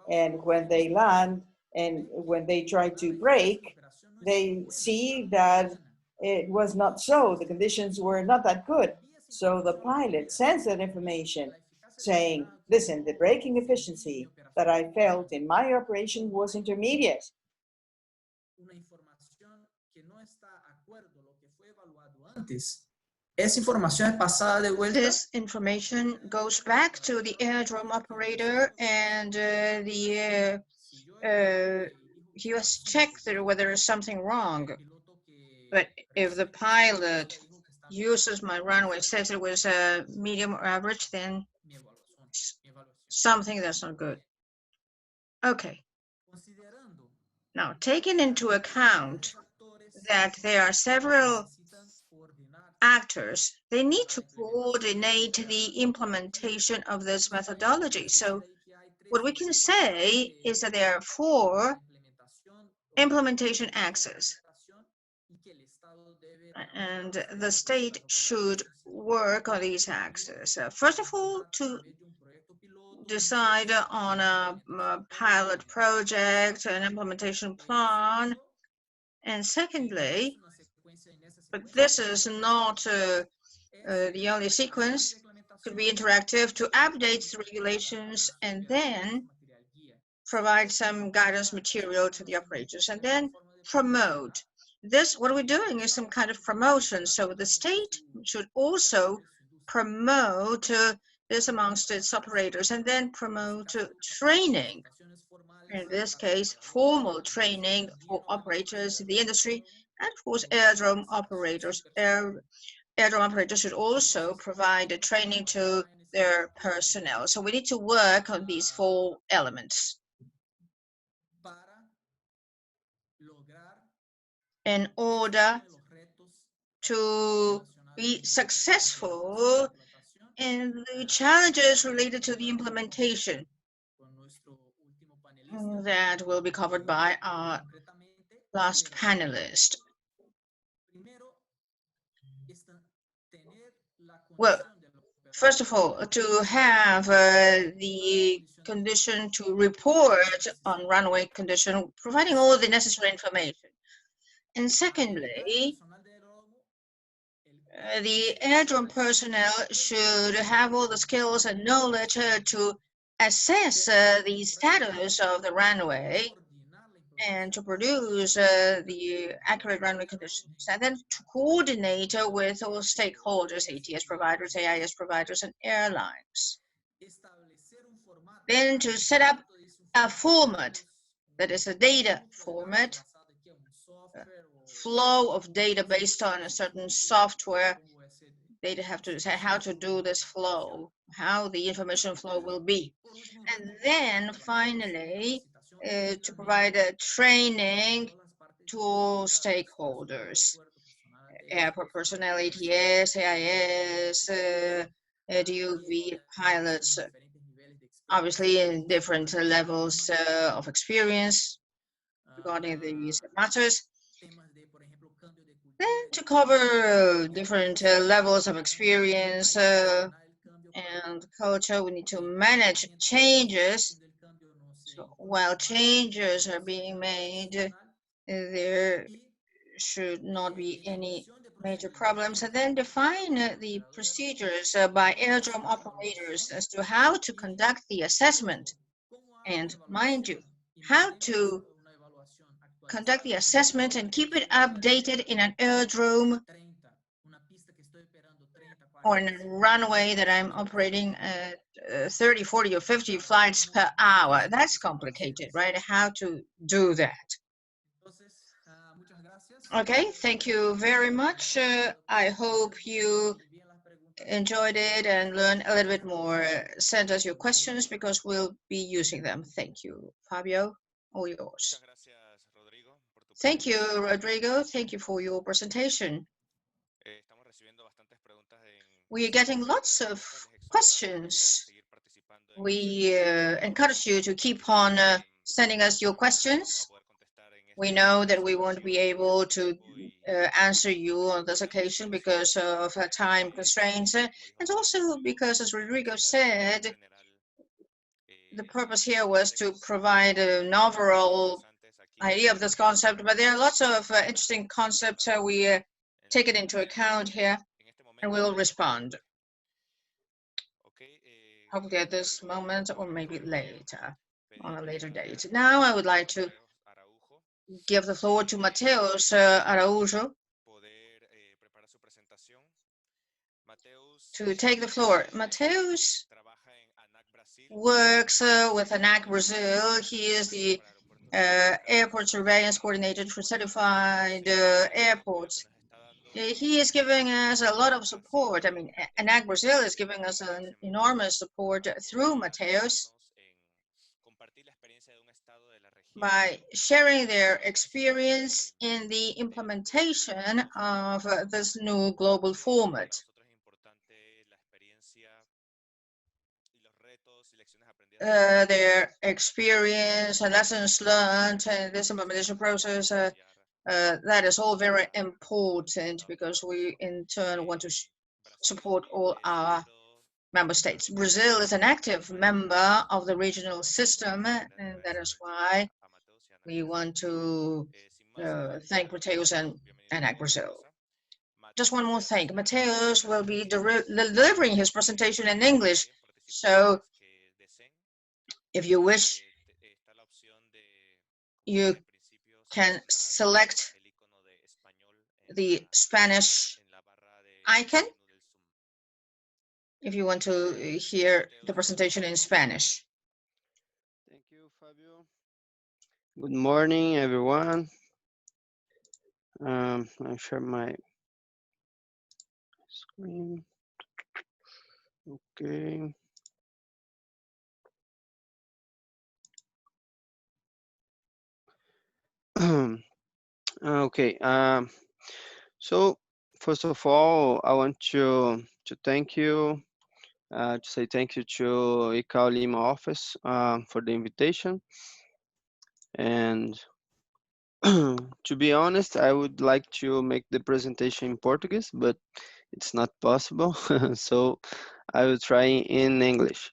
and when they land and when they try to brake, they see that it was not so. The conditions were not that good. So the pilot sends that information saying, listen, the braking efficiency that I felt in my operation was intermediate. This information goes back to the airdrome operator, and he has checked whether there's something wrong. But if the pilot uses my runway, says it was a medium or average, then something that's not good. Okay. Now, taking into account that there are several actors, they need to coordinate the implementation of this methodology. So what we can say is that there are 4 implementation axes, and the state should work on these axes. First of all, to decide on a pilot project, an implementation plan, and secondly, but this is not the only sequence, could be interactive, to update the regulations and then provide some guidance material to the operators, and then promote. This, what we're doing is some kind of promotion. So the state should also promote this amongst its operators, and then promote training. In this case, formal training for operators in the industry, and of course, airdrome operators. Airdrome operators should also provide a training to their personnel. So we need to work on these 4 elements in order to be successful in the challenges related to the implementation that will be covered by our last panelist. Well, first of all, to have the condition to report on runway condition, providing all the necessary information. And secondly, the aerodrome personnel should have all the skills and knowledge to assess the status of the runway and to produce the accurate runway conditions, and then to coordinate with all stakeholders, ATS providers, AIS providers, and airlines. Then to set up a format that is a data format, flow of data based on a certain software. Data have to say how to do this flow, how the information flow will be. And then finally, to provide a training to stakeholders, airport personnel, ATS, AIS, DUV pilots, obviously in different levels of experience regarding these matters. Then to cover different levels of experience and culture, we need to manage changes. So while changes are being made, there should not be any major problems, and then define the procedures by aerodrome operators as to how to conduct the assessment. And mind you, how to conduct the assessment and keep it updated in an aerodrome or in a runway that I'm operating at 30, 40, or 50 flights per hour. That's complicated, right? How to do that. Okay, thank you very much. I hope you enjoyed it and learned a little bit more. Send us your questions because we'll be using them. Thank you, Fabio. All yours. Thank you, Rodrigo. Thank you for your presentation. We are getting lots of questions. We encourage you to keep on sending us your questions. We know that we won't be able to answer you on this occasion because of time constraints, and also because, as Rodrigo said, the purpose here was to provide an overall idea of this concept, but there are lots of interesting concepts we take it into account here, and we'll respond. Hopefully at this moment or maybe later, on a later date. Now I would like to give the floor to Mateus Araújo to take the floor. Mateus works with ANAC Brazil. He is the airport surveillance coordinator for certified airports. He is giving us a lot of support. I mean, ANAC Brazil is giving us an enormous support through Mateus by sharing their experience in the implementation of this new global format. Their experience and lessons learned in this implementation process, that is all very important because we in turn want to support all our member states. Brazil is an active member of the regional system, and that is why we want to thank Mateus and ANAC Brazil. Just one more thing. Mateus will be delivering his presentation in English, so if you wish, you can select the Spanish icon if you want to hear the presentation in Spanish. Thank you, Fabio. Good morning, everyone. I'll share my screen. Okay. Okay. So first of all, I want to thank you, to say thank you to ICAO Lima office for the invitation. And to be honest, I would like to make the presentation in Portuguese, but it's not possible. So I will try in English.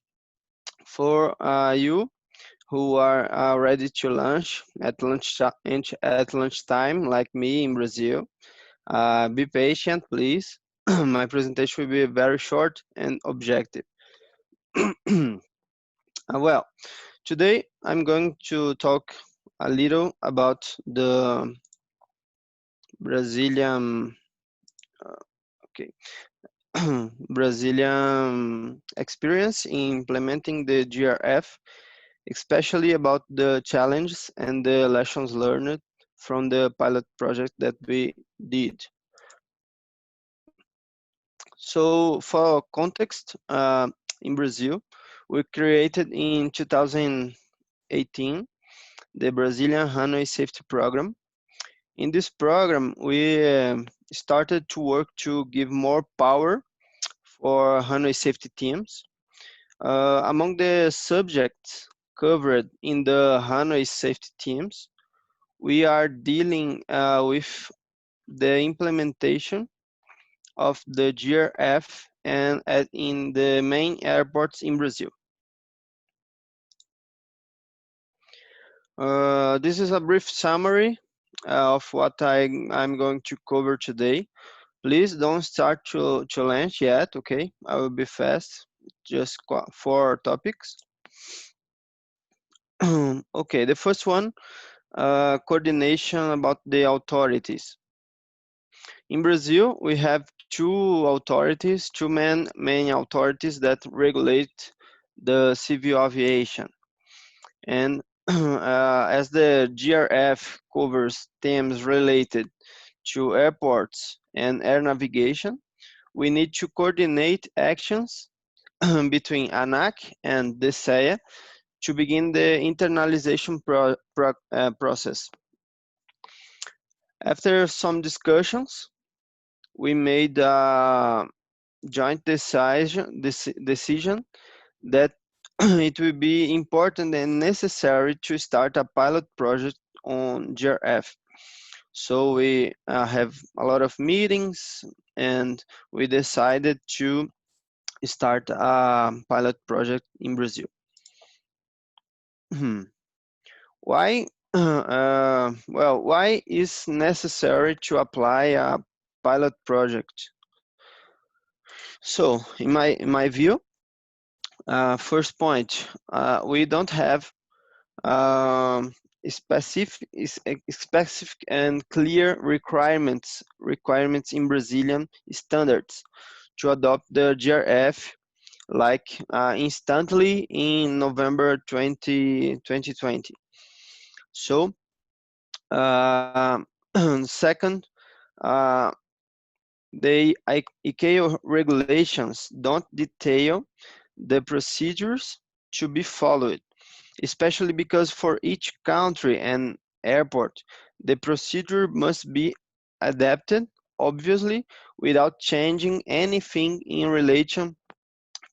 For you, who are ready to lunch at lunchtime, like me in Brazil. Be patient, please. My presentation will be very short and objective. Well, today I'm going to talk a little about the Brazilian, okay, Brazilian experience in implementing the GRF, especially about the challenges and the lessons learned from the pilot project that we did. So for context, in Brazil, we created in 2018 the Brazilian Runway Safety Program. In this program, we started to work to give more power for runway safety teams. Among the subjects covered in the runway safety teams, we are dealing with the implementation of the GRF and in the main airports in Brazil. This is a brief summary of what I'm going to cover today. Please don't start to lunch yet, okay? I will be fast, just 4 topics. Okay, the first one, coordination about the authorities. In Brazil, we have two authorities, two main authorities that regulate the civil aviation. And as the GRF covers themes related to airports and air navigation, we need to coordinate actions between ANAC and the SEA to begin the internalization process. After some discussions, we made a joint decision that it will be important and necessary to start a pilot project on GRF. So we have a lot of meetings and we decided to start a pilot project in Brazil. Why? Well, why is necessary to apply a pilot project? So, in my view, first point, we don't have specific and clear requirements in Brazilian standards to adopt the GRF like instantly in November 2020. So, second, the ICAO regulations don't detail the procedures to be followed, especially because for each country and airport, the procedure must be adapted, obviously, without changing anything in relation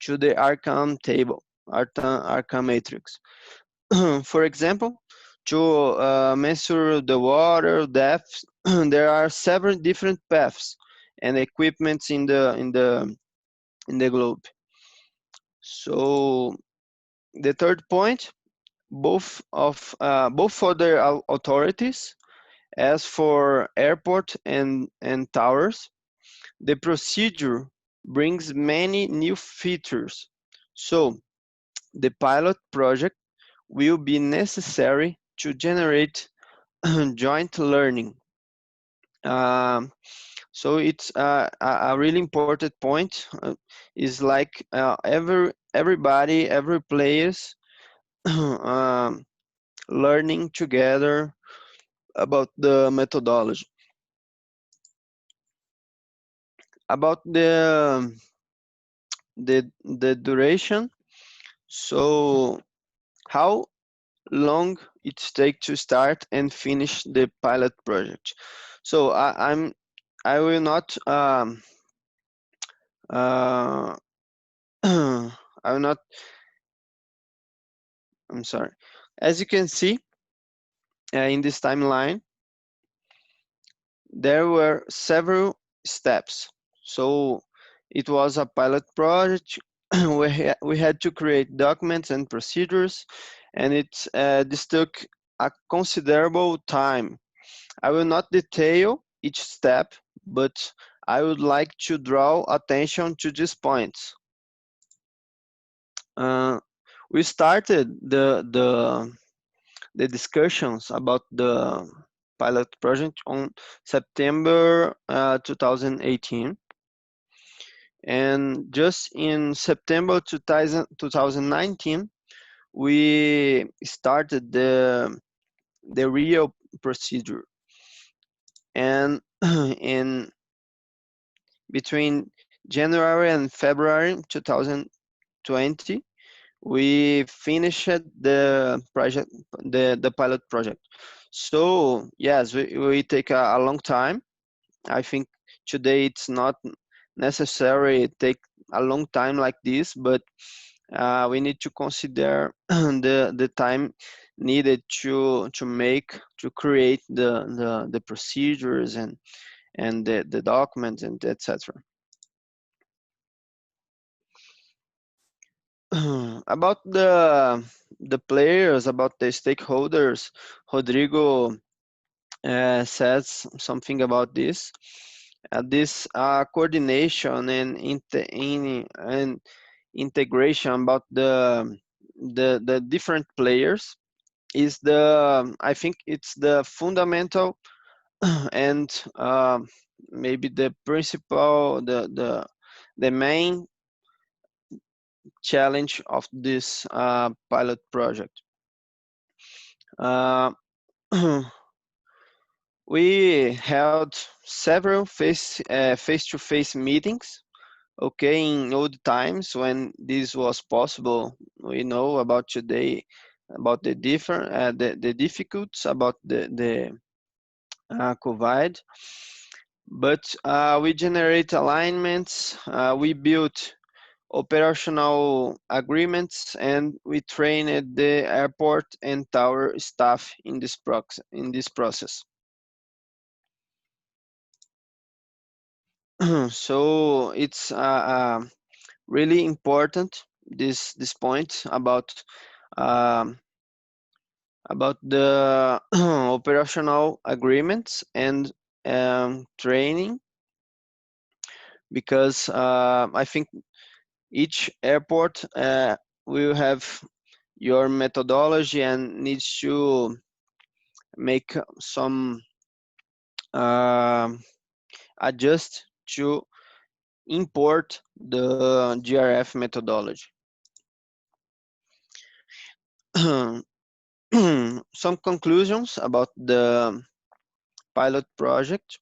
to the ARCAM table, ARCAM matrix. For example, to measure the water depth, there are several different paths and equipments in the globe. So the third point, both for the authorities as for airport and towers, the procedure brings many new features. So the pilot project will be necessary to generate joint learning. So it's a really important point. Is like everybody, every players learning together about the methodology. About the duration. So how long it takes to start and finish the pilot project? So I will not I will not, I'm sorry. As you can see in this timeline, there were several steps. So it was a pilot project. We had to create documents and procedures, and this took a considerable time. I will not detail each step, but I would like to draw attention to these points. We started the discussions about the pilot project on September 2018. And just in September 2019, we started the real procedure. And in between January and February 2020, we finished the project, the pilot project. So yes, we take a long time. I think today it's not necessary take a long time like this, but we need to consider the time needed to create the procedures and the documents and etc. About the players, about the stakeholders, Rodrigo says something about this. This coordination and integration about the different players is I think it's the fundamental and maybe the principal, the main challenge of this pilot project. We held several face-to-face meetings. Okay, in old times when this was possible, we know about today about the different the difficulties about the COVID. But we generate alignments, we built operational agreements, and we trained the airport and tower staff in this process. So it's really important this point um, about the operational agreements and training, because I think each airport will have your methodology and needs to make some adjust to import the GRF methodology. Some conclusions about the pilot project.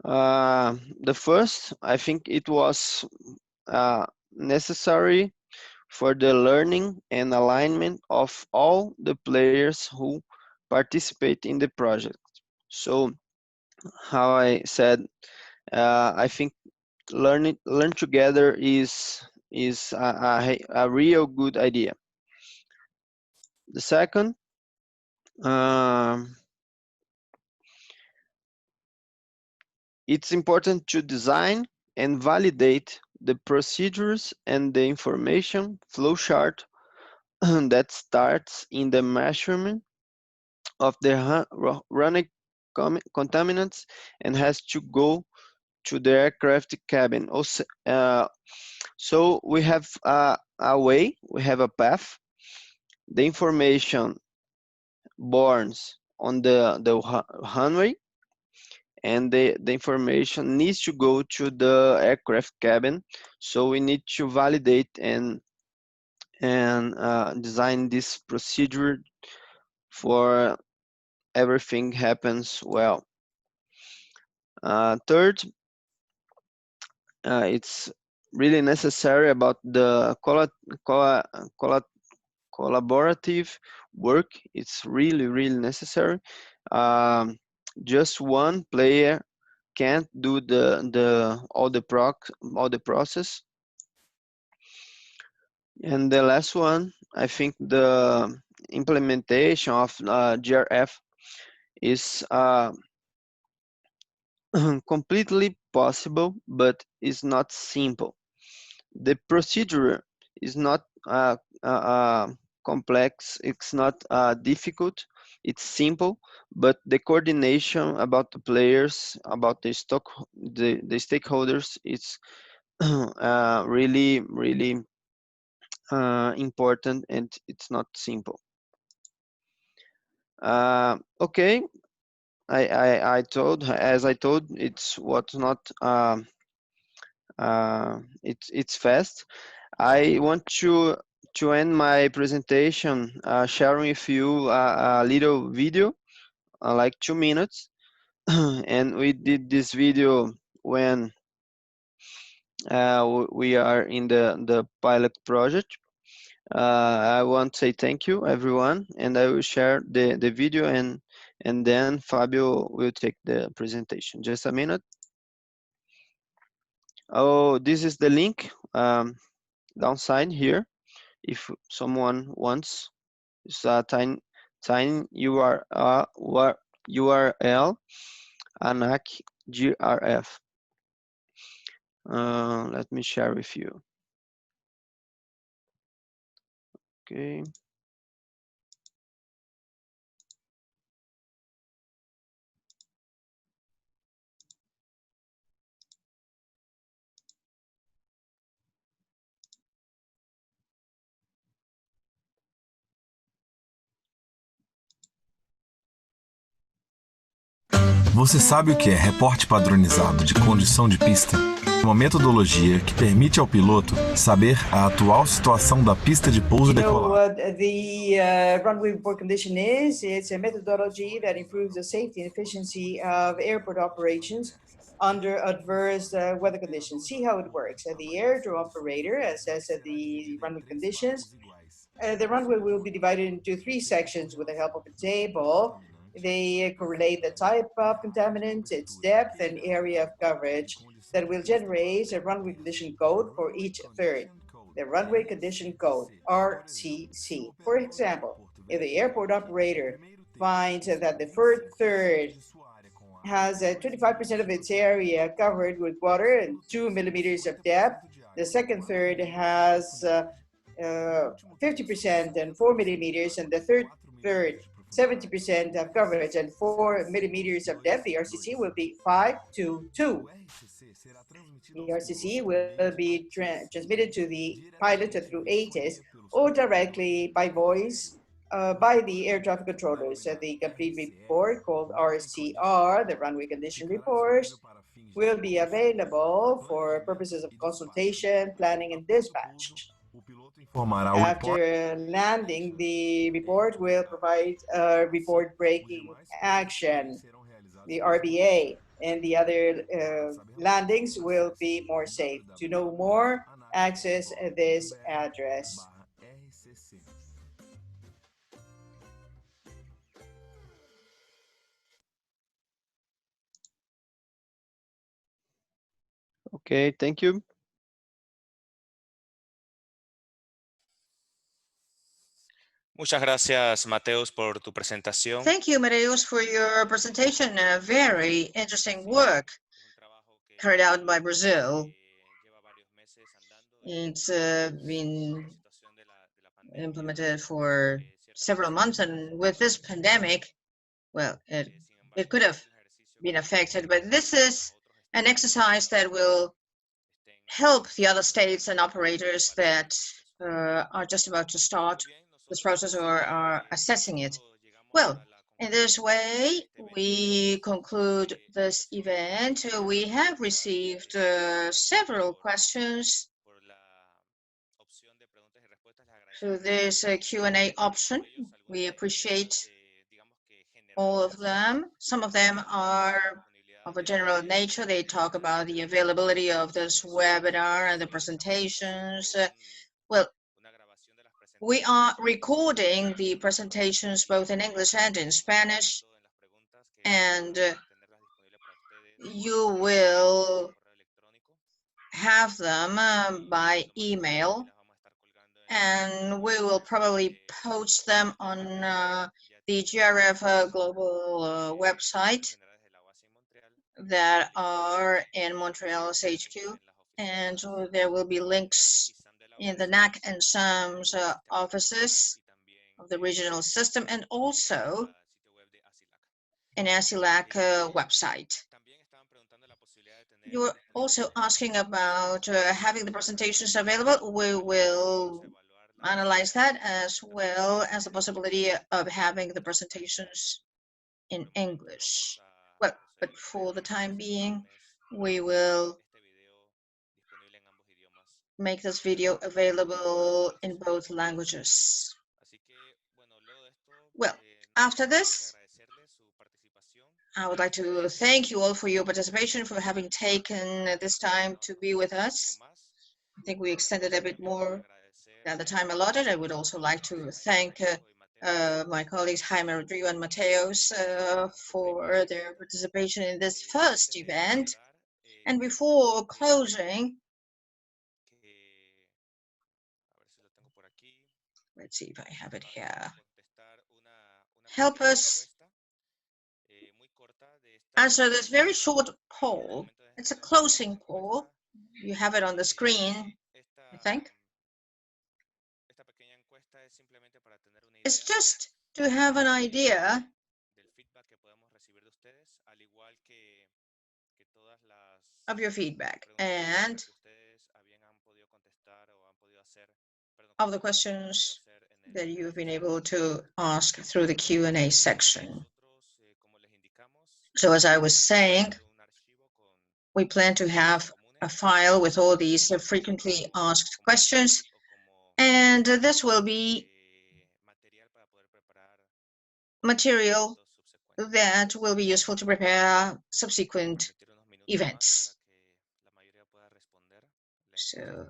The first, I think it was necessary for the learning and alignment of all the players who participate in the project. So, how I said, I think learn together is a real good idea. The second, it's important to design and validate the procedures and the information flowchart that starts in the measurement of the running contaminants and has to go to the aircraft cabin. Also, so we have a way, we have a path. The information born on the runway, and the information needs to go to the aircraft cabin. So we need to validate and design this procedure for everything happens well. Third, it's really necessary about the collaborative work. It's really necessary. Just one player can't do all the process. And the last one, I think the implementation of GRF is completely possible, but it's not simple. The procedure is not complex, it's not difficult, it's simple, but the coordination about the players, about the stakeholders, it's really, really important, and it's not simple. Okay, I told, as I told, it's what's not it's fast. I want to end my presentation sharing with you a little video, like 2 minutes. And we did this video when we are in the pilot project. I want to say thank you, everyone, and I will share the video, and then Fabio will take the presentation. Just a minute. Oh, this is the link downside here. If someone wants, it's a tiny URL, ANAC GRF. Let me share with you. Okay. Você sabe o que é reporte padronizado de condição de pista? Uma metodologia que permite ao piloto saber a atual situação da pista de pouso e You know decolagem. what the runway report condition is? It's a methodology that improves the safety and efficiency of airport operations under adverse weather conditions. See how it works. The air operator assesses the runway conditions. The runway will be divided into 3 sections with the help of a table. They correlate the type of contaminant, its depth, and area of coverage that will generate a runway condition code for each third. The runway condition code, RCC. For example, if the airport operator finds that the first third has 25% of its area covered with water and 2 millimeters of depth, the second third has 50% and 4 millimeters, and the third 70% of coverage and 4 millimeters of depth, the RCC will be 5 to 2. The RCC will be transmitted to the pilot through ATIS or directly by voice by the air traffic controllers. The complete report, called RCR, the runway condition report, will be available for purposes of consultation, planning, and dispatch. After landing, the report will provide report breaking action, the RBA, and the other landings will be more safe. To know more, access this address. Okay, thank you. Muchas gracias, Mateus, por tu presentación. Thank you, Mateus, for your presentation. Very interesting work carried out by Brazil. It's been implemented for several months, and with this pandemic, well, it could have been affected, but this is an exercise that will help the other states and operators that are just about to start this process or are assessing it. Well, in this way, we conclude this event. We have received several questions through this Q&A option. We appreciate all of them. Some of them are of a general nature. They talk about the availability of this webinar and the presentations. Well, we are recording the presentations both in English and in Spanish, and you will have them by email, and we will probably post them on the GRF global website that are in Montreal's HQ, and there will be links in the NAC and SAM's offices of the regional system and also an ACI-LAC website. You were also asking about having the presentations available. We will analyze that as well as the possibility of having the presentations in English. Well, but for the time being, we will make this video available in both languages. Well, after this, I would like to thank you all for your participation, for having taken this time to be with us. I think we extended a bit more than the time allotted. I would also like to thank my colleagues Jaime, Rodrigo, and Mateos for their participation in this first event. And before closing, let's see if I have it here. Help us answer this very short poll. It's a closing poll. You have it on the screen, I think. It's just to have an idea of your feedback and of the questions that you've been able to ask through the Q&A section. So as I was saying, we plan to have a file with all these frequently asked questions, and this will be material that will be useful to prepare subsequent events. So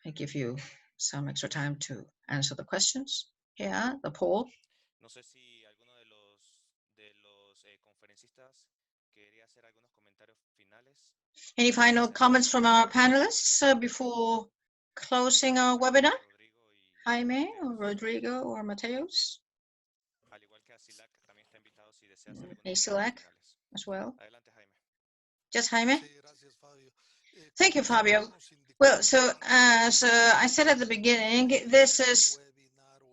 I give you some extra time to answer the questions. Here, the poll. Any final comments from our panelists before closing our webinar? Jaime, or Rodrigo, or Mateos? ACI-LAC as well. Just Jaime? Thank you, Fabio. Well, so as I said at the beginning, this is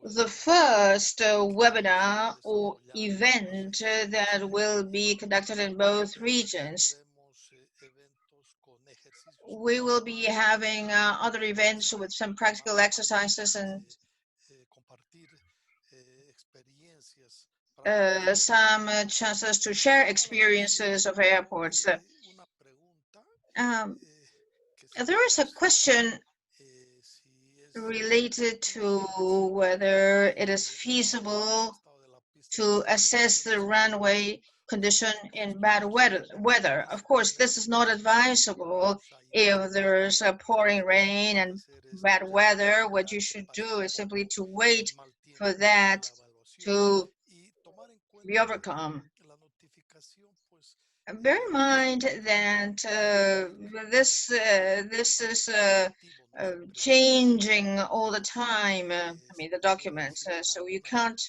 the first webinar or event that will be conducted in both regions. We will be having other events with some practical exercises and some chances to share experiences of airports. There is a question related to whether it is feasible to assess the runway condition in bad weather. Of course, this is not advisable if there's a pouring rain and bad weather. What you should do is simply to wait for that to be overcome. Bear in mind that this is changing all the time. I mean, the documents, so you can't.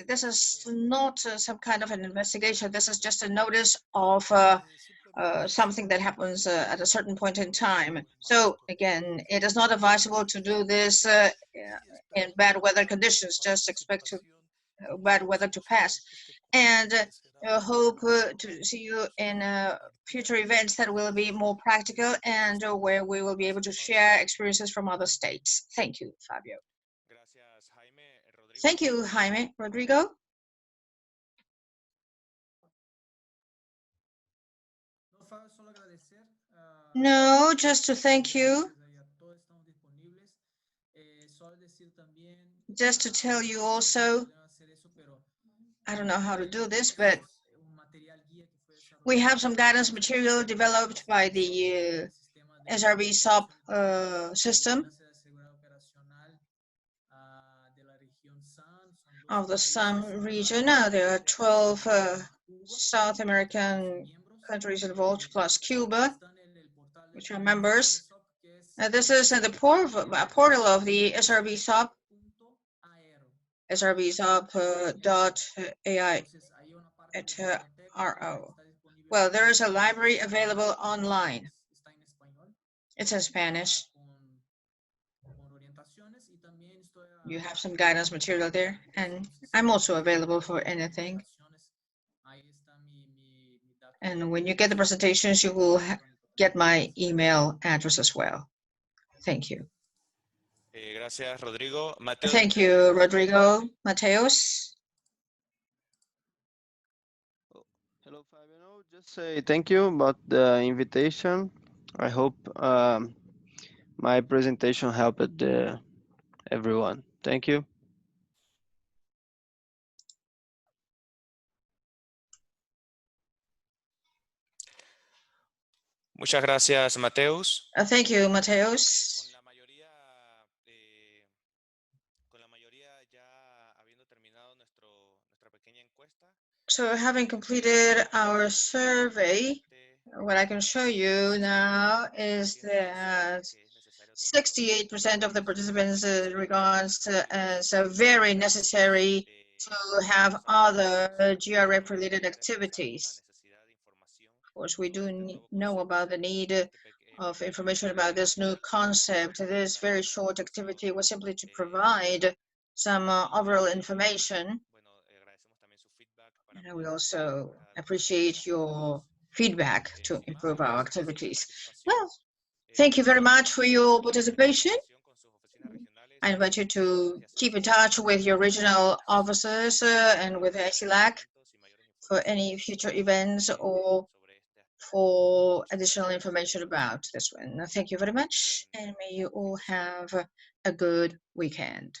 This is not some kind of an investigation. This is just a notice of something that happens at a certain point in time. So again, it is not advisable to do this in bad weather conditions. Just expect bad weather to pass. And hope to see you in future events that will be more practical and where we will be able to share experiences from other states. Thank you, Fabio. Thank you, Jaime. Rodrigo? No, just to thank you. Just to tell you also, I don't know how to do this, but we have some guidance material developed by the SRVSOP system of the SAM region. There are 12 South American countries involved, plus Cuba, which are members. This is the portal of the SRVSOP, srvsop.ai@ro. Well, there is a library available online. It's in Spanish. You have some guidance material there, and I'm also available for anything. And when you get the presentations, you will get my email address as well. Thank you. Gracias, Rodrigo. Mateo, Thank you, Rodrigo. Mateos. Hello, Fabiano. Just say thank you about the invitation. I hope my presentation helped everyone. Thank you. muchas gracias, Mateus. Thank you, Mateos. Con la mayoría ya habiendo terminado nuestra pequeña encuesta. So having completed our survey, what I can show you now is that 68% of the participants regards as very necessary to have other GRF related activities. Of course, we do know about the need of information about this new concept. This very short activity was simply to provide some overall information. And we also appreciate your feedback to improve our activities. Well, thank you very much for your participation. I invite you to keep in touch with your regional officers and with ACI-LAC for any future events or for additional information about this one. Thank you very much, and may you all have a good weekend.